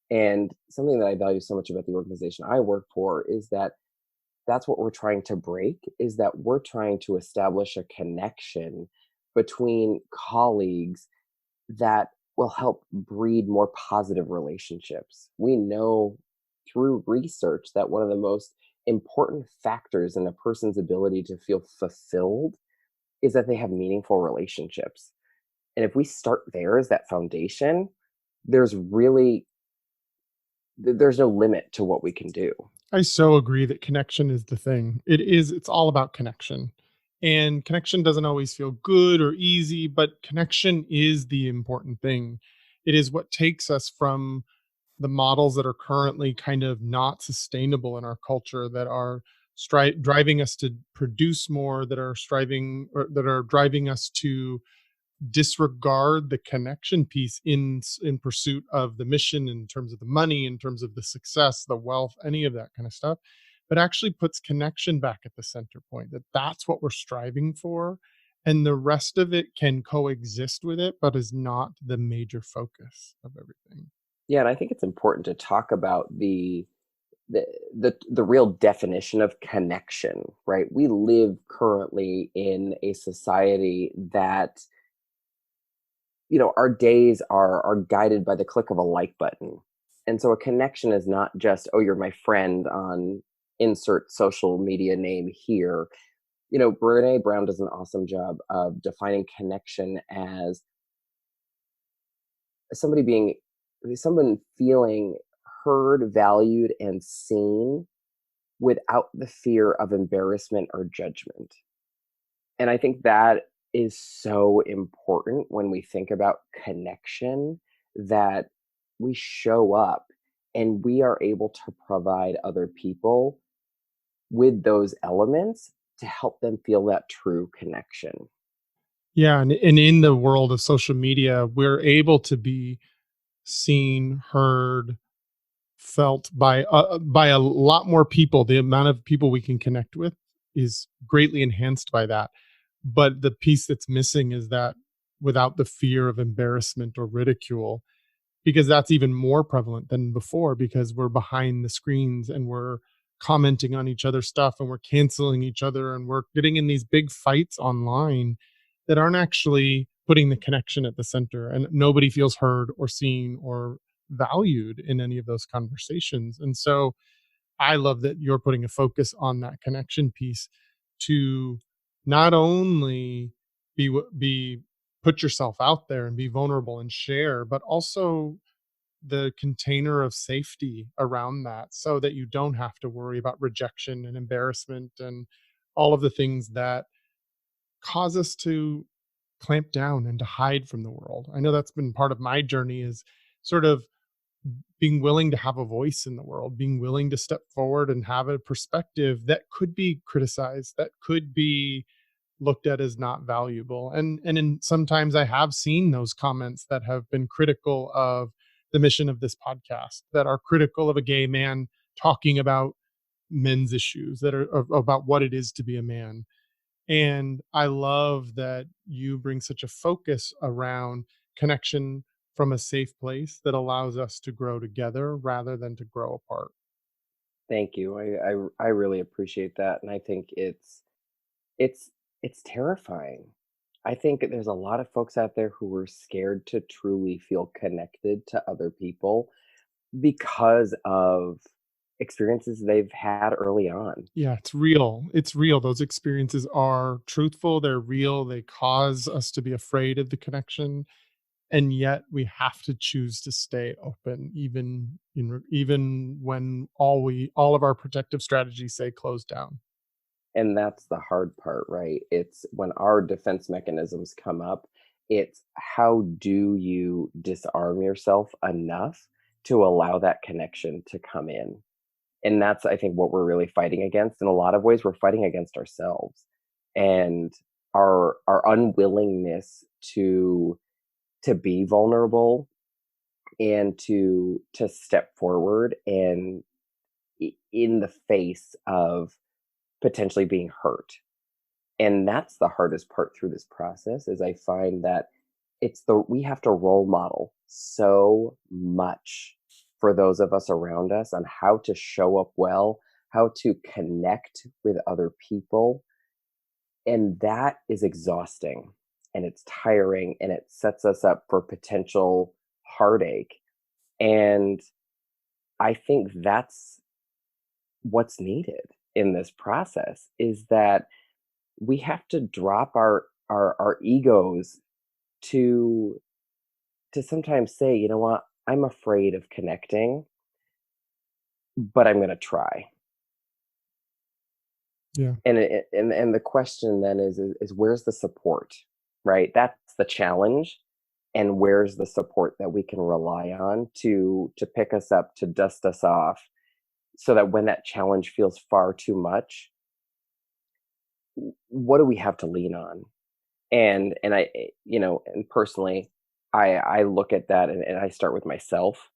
And something that I value so much about the organization I work for is that that's what we're trying to break, is that we're trying to establish a connection between colleagues that will help breed more positive relationships. We know through research that one of the most important factors in a person's ability to feel fulfilled is that they have meaningful relationships. And if we start there as that foundation, there's really there's no limit to what we can do. I so agree that connection is the thing. It's all about connection. And connection doesn't always feel good or easy, but connection is the important thing. It is what takes us from the models that are currently kind of not sustainable in our culture, that are driving us to produce more, that are striving, or that are driving us to disregard the connection piece in pursuit of the mission, in terms of the money, in terms of the success, the wealth, any of that kind of stuff, but actually puts connection back at the center point, that that's what we're striving for, and the rest of it can coexist with it, but is not the major focus of everything. Yeah, and I think it's important to talk about the real definition of connection, right? We live currently in a society that, you know, our days are guided by the click of a like button. And so a connection is not just, oh, you're my friend on insert social media name here. You know, Brene Brown does an awesome job of defining connection as somebody being someone feeling heard, valued, and seen without the fear of embarrassment or judgment. And I think that is so important when we think about connection, that we show up and we are able to provide other people with those elements to help them feel that true connection. Yeah, and in the world of social media, we're able to be seen, heard, felt by a lot more people. The amount of people we can connect with is greatly enhanced by that. But the piece that's missing is that, without the fear of embarrassment or ridicule, because that's even more prevalent than before, because we're behind the screens and we're commenting on each other's stuff and we're canceling each other and we're getting in these big fights online that aren't actually putting the connection at the center, and nobody feels heard or seen or valued in any of those conversations. And so I love that you're putting a focus on that connection piece, to not only be put yourself out there and be vulnerable and share, but also the container of safety around that, so that you don't have to worry about rejection and embarrassment and all of the things that cause us to clamp down and to hide from the world. I know that's been part of my journey, is sort of being willing to have a voice in the world, being willing to step forward and have a perspective that could be criticized, that could be looked at as not valuable. And sometimes I have seen those comments that have been critical of the mission of this podcast, that are critical of a gay man talking about men's issues, that are about what it is to be a man. And I love that you bring such a focus around connection from a safe place that allows us to grow together rather than to grow apart. Thank you. I really appreciate that, and I think it's it's terrifying. I think there's a lot of folks out there who are scared to truly feel connected to other people because of experiences they've had early on. Yeah, it's real. It's real. Those experiences are truthful, they're real, they cause us to be afraid of the connection, and yet we have to choose to stay open, even when all of our protective strategies say close down. And that's the hard part, right? It's when our defense mechanisms come up It's how do you disarm yourself enough to allow that connection to come in? And that's, I think, what we're really fighting against. In a lot of ways, we're fighting against ourselves and our unwillingness to be vulnerable and to step forward and in the face of potentially being hurt. And that's the hardest part through this process is I find that we have to role model so much for those of us around us on how to show up well, how to connect with other people. And that is exhausting and it's tiring and it sets us up for potential heartache. And I think that's what's needed in this process is that we have to drop our egos to sometimes say, you know what, I'm afraid of connecting, but I'm going to try. Yeah. And the question then is where's the support, right? That's the challenge. And where's the support that we can rely on to pick us up, to dust us off, so that when that challenge feels far too much, what do we have to lean on? And I, and personally, I look at that and I start with myself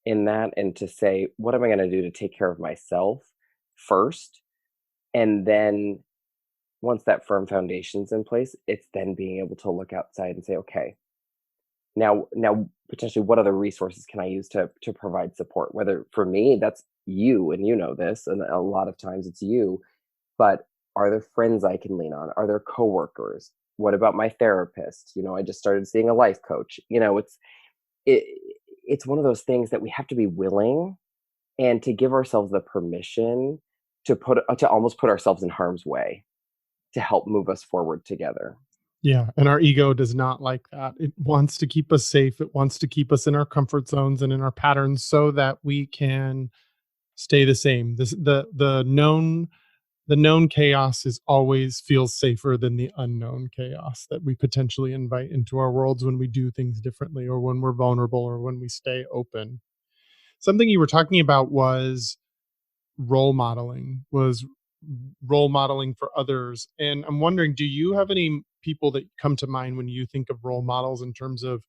in that, and to say, what am I going to do to take care of myself first? And then once that firm foundation's in place, it's then being able to look outside and say, okay, now potentially what other resources can I use to provide support? Whether for me, that's you, and you know this, and a lot of times it's you, but are there friends I can lean on? Are there coworkers? What about my therapist? I just started seeing a life coach. It, it's one of those things that we have to be willing and to give ourselves the permission to almost put ourselves in harm's way to help move us forward together. Yeah, and our ego does not like that. It wants to keep us safe. It wants to keep us in our comfort zones and in our patterns so that we can stay the same. The known chaos is always feels safer than the unknown chaos that we potentially invite into our worlds when we do things differently or when we're vulnerable or when we stay open. Something you were talking about was role modeling for others. And I'm wondering, do you have any people that come to mind when you think of role models in terms of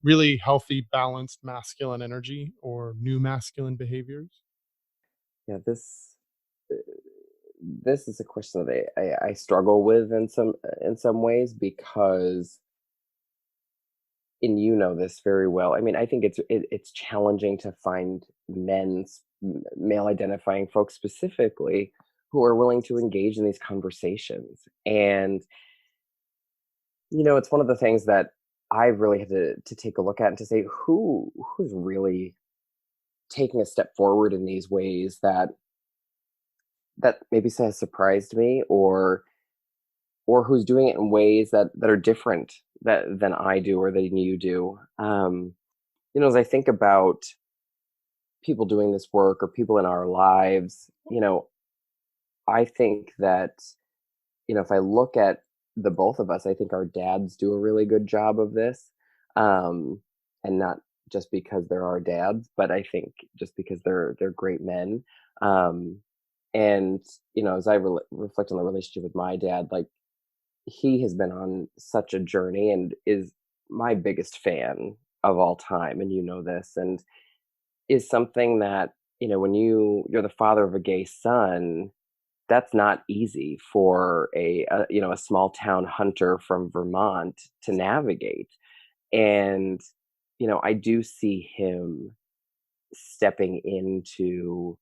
really healthy, balanced masculine energy or new masculine behaviors? Yeah, uh, this is a question that I struggle with in some ways because, and you know this very well. I mean, I think it's challenging to find male identifying folks specifically who are willing to engage in these conversations. And it's one of the things that I've really had to take a look at and to say who's really taking a step forward in these ways that maybe has surprised me, or who's doing it in ways that are different than I do or than you do. As I think about people doing this work or people in our lives, I think that, if I look at the both of us, I think our dads do a really good job of this. And not just because they're our dads, but I think just because they're great men. Um, and as I reflect on the relationship with my dad, like, he has been on such a journey and is my biggest fan of all time, and this, and is something that, when you're the father of a gay son, that's not easy for a small town hunter from Vermont to navigate. And I do see him stepping into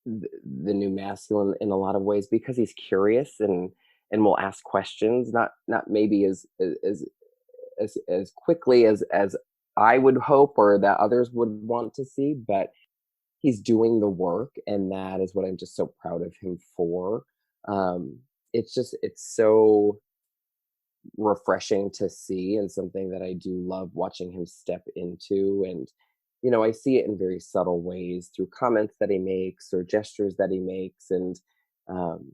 the new masculine in a lot of ways because he's curious and will ask questions, not maybe as quickly as I would hope or that others would want to see, but he's doing the work, and that is what I'm just so proud of him for. Um, it's so refreshing to see, and something that I do love watching him step into. And I see it in very subtle ways through comments that he makes or gestures that he makes. And um,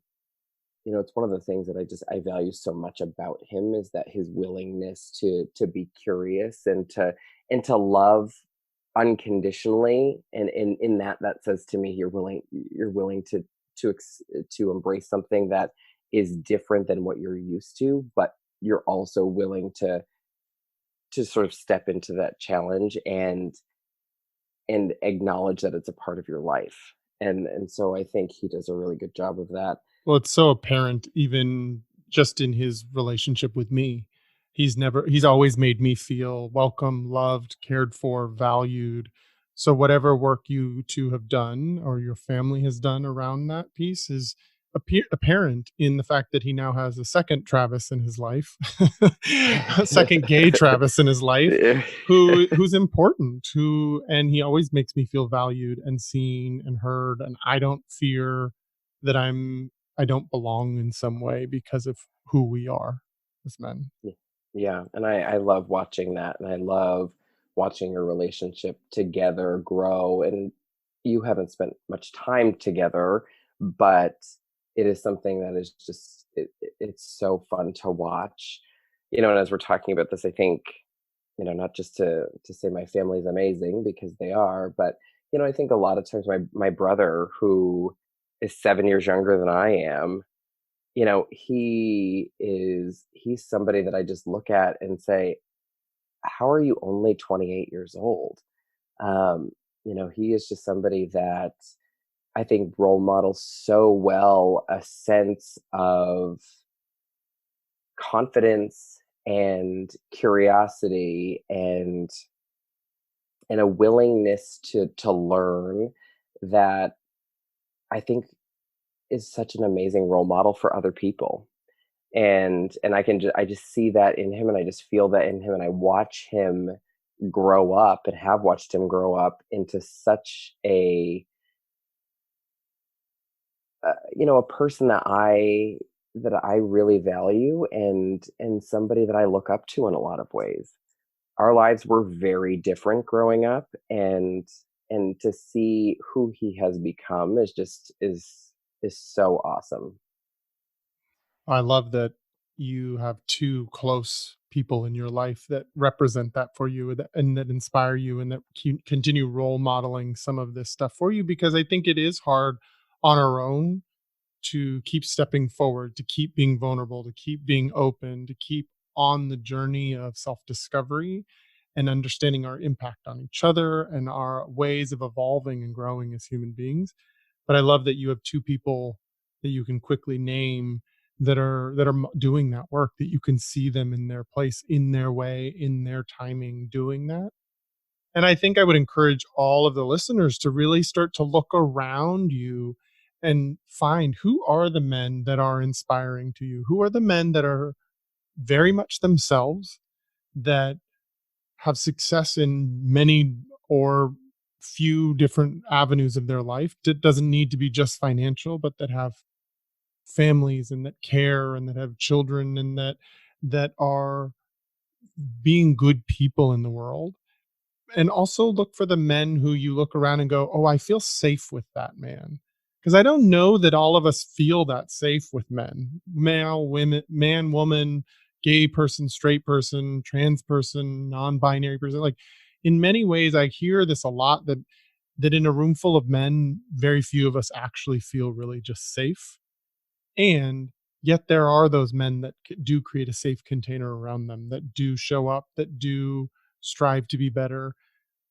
it's one of the things that I value so much about him is that his willingness to be curious and to love unconditionally, and in that says to me you're willing to embrace something that is different than what you're used to, but you're also willing to sort of step into that challenge and acknowledge that it's a part of your life. And so I think he does a really good job of that. Well, it's so apparent even just in his relationship with me. He's always made me feel welcome, loved, cared for, valued. So whatever work you two have done or your family has done around that piece is apparent in the fact that he now has a second Travis in his life, a second gay Travis in his life, Yeah. who's important, who and he always makes me feel valued and seen and heard, and I don't fear that I don't belong in some way because of who we are as men. Yeah, and I love watching that, and I love watching your relationship together grow. And you haven't spent much time together, but it is something that is just it's so fun to watch. And as we're talking about this, I think, not just to say my family's amazing, because they are, but I think a lot of times my brother, who is 7 years younger than I am, he's somebody that I just look at and say, how are you only 28 years old? He is just somebody that I think role models so well a sense of confidence and curiosity and a willingness to learn, that I think is such an amazing role model for other people. And I just see that in him, and I just feel that in him, and I watch him grow up, and have watched him grow up into such a person that I really value, and somebody that I look up to in a lot of ways. Our lives were very different growing up, and to see who he has become is so awesome. I love that you have two close people in your life that represent that for you and that inspire you and that continue role modeling some of this stuff for you, because I think it is hard on our own to keep stepping forward, to keep being vulnerable, to keep being open, to keep on the journey of self discovery and understanding our impact on each other and our ways of evolving and growing as human beings. But I love that you have two people that you can quickly name that are doing that work, that you can see them in their place, in their way, in their timing doing that. And I think I would encourage all of the listeners to really start to look around you and find who are the men that are inspiring to you, who are the men that are very much themselves, that have success in many or few different avenues of their life. It doesn't need to be just financial, but that have families and that care and that have children and that are being good people in the world. And also look for the men who you look around and go, oh, I feel safe with that man. Because I don't know that all of us feel that safe with men, male, women, man, woman, gay person, straight person, trans person, non-binary person. Like, in many ways, I hear this a lot, that in a room full of men, very few of us actually feel really just safe. And yet there are those men that do create a safe container around them, that do show up, that do strive to be better.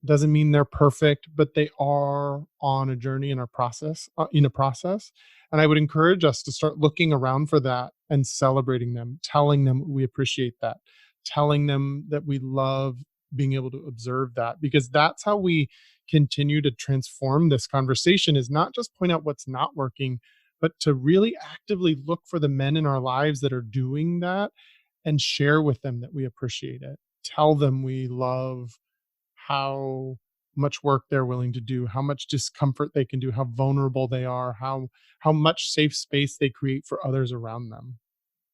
Doesn't mean they're perfect, but they are on a journey in a process. And I would encourage us to start looking around for that and celebrating them, telling them we appreciate that, telling them that we love being able to observe that, because that's how we continue to transform this conversation, is not just point out what's not working, but to really actively look for the men in our lives that are doing that and share with them that we appreciate it. Tell them we love how much work they're willing to do, how much discomfort they can do, how vulnerable they are, how much safe space they create for others around them.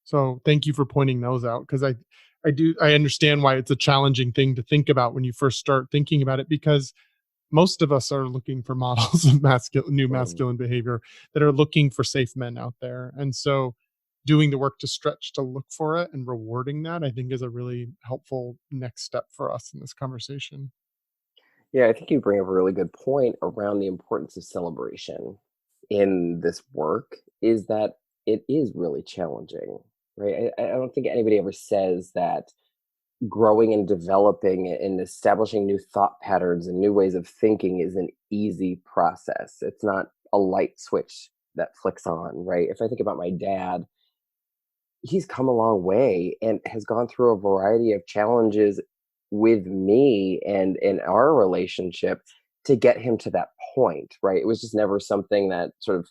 So thank you for pointing those out, because I understand why it's a challenging thing to think about when you first start thinking about it, because most of us are looking for models of new Mm. masculine behavior, that are looking for safe men out there. And so doing the work to stretch to look for it and rewarding that, I think is a really helpful next step for us in this conversation. Yeah, I think you bring up a really good point around the importance of celebration in this work, is that it is really challenging, right? I don't think anybody ever says that growing and developing and establishing new thought patterns and new ways of thinking is an easy process. It's not a light switch that flicks on, right? If I think about my dad, he's come a long way and has gone through a variety of challenges with me and in our relationship to get him to that point, right? It was just never something that sort of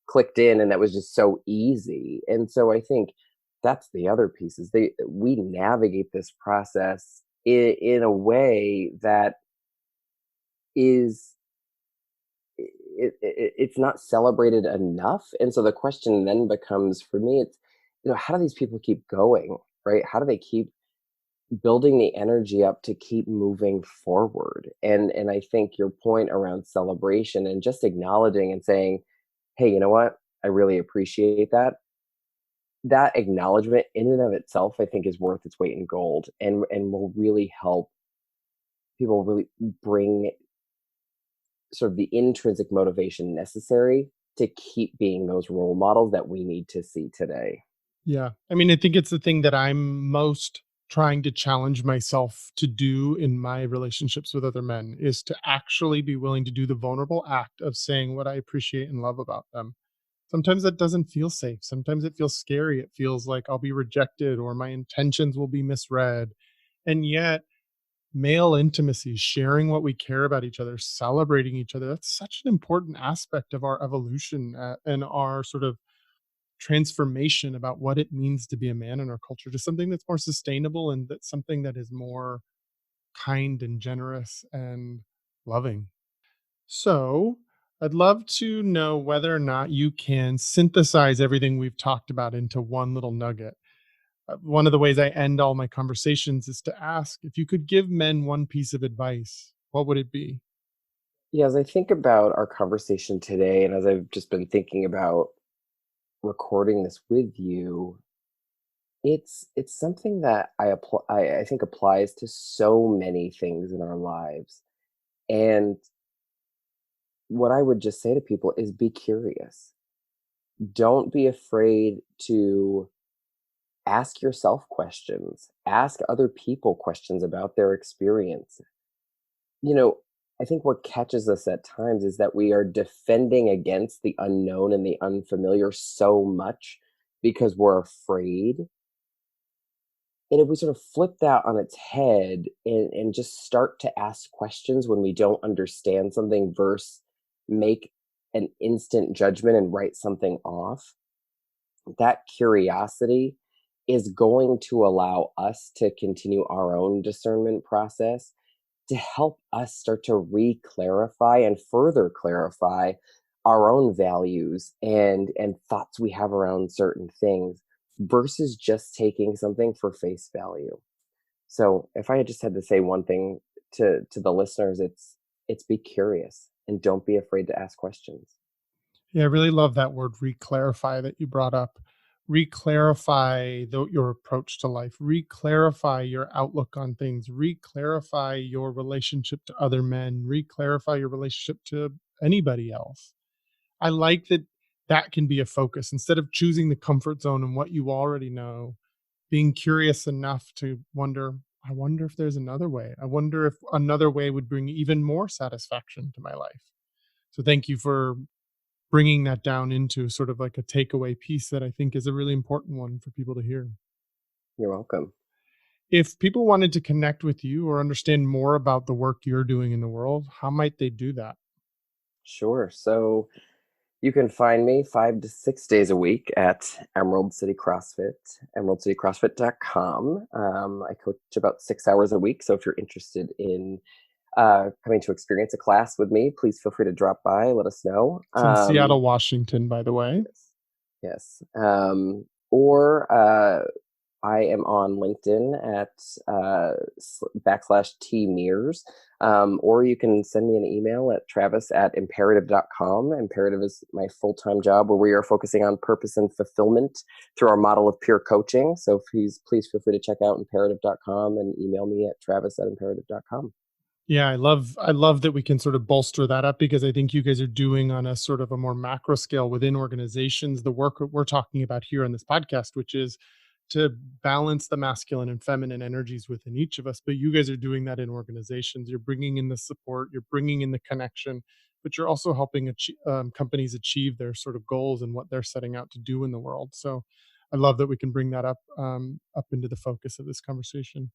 clicked in and that was just so easy. And so I think that's the other piece, is we navigate this process in a way that is it's not celebrated enough. And so the question then becomes, for me, it's, how do these people keep going, right? How do they keep building the energy up to keep moving forward? And I think your point around celebration and just acknowledging and saying, hey, you know what, I really appreciate that. That acknowledgement in and of itself, I think, is worth its weight in gold, and will really help people really bring sort of the intrinsic motivation necessary to keep being those role models that we need to see today. Yeah. I mean, I think it's the thing that I'm most trying to challenge myself to do in my relationships with other men, is to actually be willing to do the vulnerable act of saying what I appreciate and love about them. Sometimes that doesn't feel safe. Sometimes it feels scary. It feels like I'll be rejected or my intentions will be misread. And yet, male intimacy, sharing what we care about each other, celebrating each other, that's such an important aspect of our evolution, and our sort of transformation about what it means to be a man in our culture, to something that's more sustainable and that's something that is more kind and generous and loving. So, I'd love to know whether or not you can synthesize everything we've talked about into one little nugget. One of the ways I end all my conversations is to ask, if you could give men one piece of advice, what would it be? Yeah, as I think about our conversation today, and as I've just been thinking about recording this with you, it's something that I think applies to so many things in our lives. And what I would just say to people is, be curious. Don't be afraid to ask yourself questions, ask other people questions about their experience. You know, I think what catches us at times is that we are defending against the unknown and the unfamiliar so much because we're afraid. And if we sort of flip that on its head and just start to ask questions when we don't understand something versus make an instant judgment and write something off, that curiosity is going to allow us to continue our own discernment process, to help us start to re-clarify and further clarify our own values and thoughts we have around certain things, versus just taking something for face value. So if I had just had to say one thing to the listeners, it's be curious and don't be afraid to ask questions. Yeah, I really love that word "re-clarify" that you brought up. Re-clarify your approach to life, re-clarify your outlook on things, re-clarify your relationship to other men, re-clarify your relationship to anybody else. I like that that can be a focus instead of choosing the comfort zone and what you already know, being curious enough to wonder, I wonder if there's another way. I wonder if another way would bring even more satisfaction to my life. So thank you for bringing that down into sort of like a takeaway piece that I think is a really important one for people to hear. You're welcome. If people wanted to connect with you or understand more about the work you're doing in the world, how might they do that? Sure. So you can find me 5 to 6 days a week at Emerald City CrossFit, emeraldcitycrossfit.com. I coach about 6 hours a week. So if you're interested in coming to experience a class with me, please feel free to drop by, let us know. It's in Seattle, Washington, by the way. Yes. Yes. Or I am on LinkedIn at /T Mears. Or you can send me an email at travis@imperative.com. Imperative is my full-time job where we are focusing on purpose and fulfillment through our model of peer coaching. So please feel free to check out imperative.com and email me at travis@imperative.com. Yeah, I love that we can sort of bolster that up, because I think you guys are doing on a sort of a more macro scale within organizations the work that we're talking about here on this podcast, which is to balance the masculine and feminine energies within each of us. But you guys are doing that in organizations. You're bringing in the support, you're bringing in the connection, but you're also helping companies achieve their sort of goals and what they're setting out to do in the world. So I love that we can bring that up into the focus of this conversation.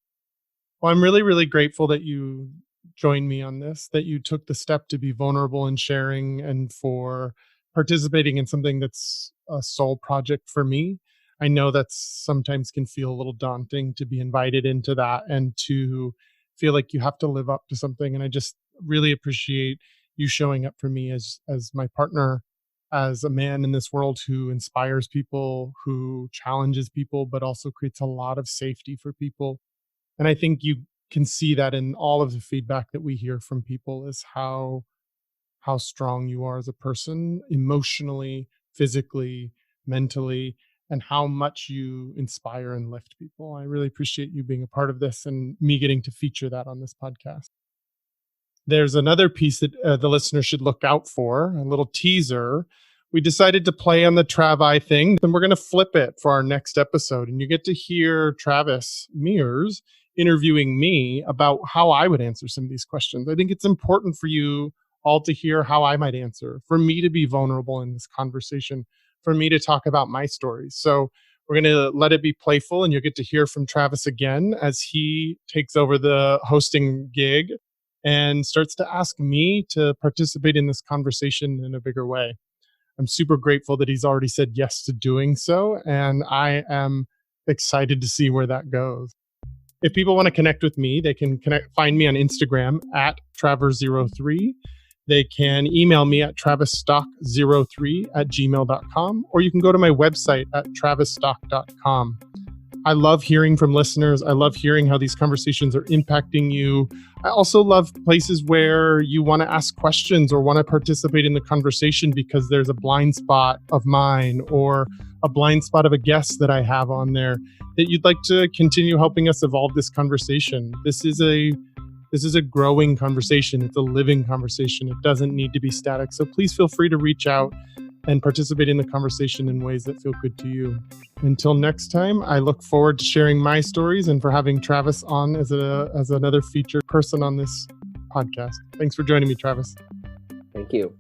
Well, I'm really, really grateful that you joined me on this, that you took the step to be vulnerable and sharing, and for participating in something that's a soul project for me. I know that sometimes can feel a little daunting to be invited into that and to feel like you have to live up to something. And I just really appreciate you showing up for me as my partner, as a man in this world who inspires people, who challenges people, but also creates a lot of safety for people. And I think you can see that in all of the feedback that we hear from people, is how strong you are as a person, emotionally, physically, mentally, and how much you inspire and lift people. I really appreciate you being a part of this and me getting to feature that on this podcast. There's another piece that the listener should look out for, a little teaser. We decided to play on the Travi thing, and we're going to flip it for our next episode. And you get to hear Travis Mears interviewing me about how I would answer some of these questions. I think it's important for you all to hear how I might answer, for me to be vulnerable in this conversation, for me to talk about my stories. So we're going to let it be playful, and you'll get to hear from Travis again as he takes over the hosting gig and starts to ask me to participate in this conversation in a bigger way. I'm super grateful that he's already said yes to doing so, and I am excited to see where that goes. If people want to connect with me, they can find me on Instagram at Travers03. They can email me at travisstock03@gmail.com, or you can go to my website at travisstock.com. I love hearing from listeners. I love hearing how these conversations are impacting you. I also love places where you want to ask questions or want to participate in the conversation because there's a blind spot of mine or a blind spot of a guest that I have on there that you'd like to continue helping us evolve this conversation. This is a growing conversation. It's a living conversation. It doesn't need to be static. So please feel free to reach out and participate in the conversation in ways that feel good to you. Until next time, I look forward to sharing my stories and for having Travis on as another featured person on this podcast. Thanks for joining me, Travis. Thank you.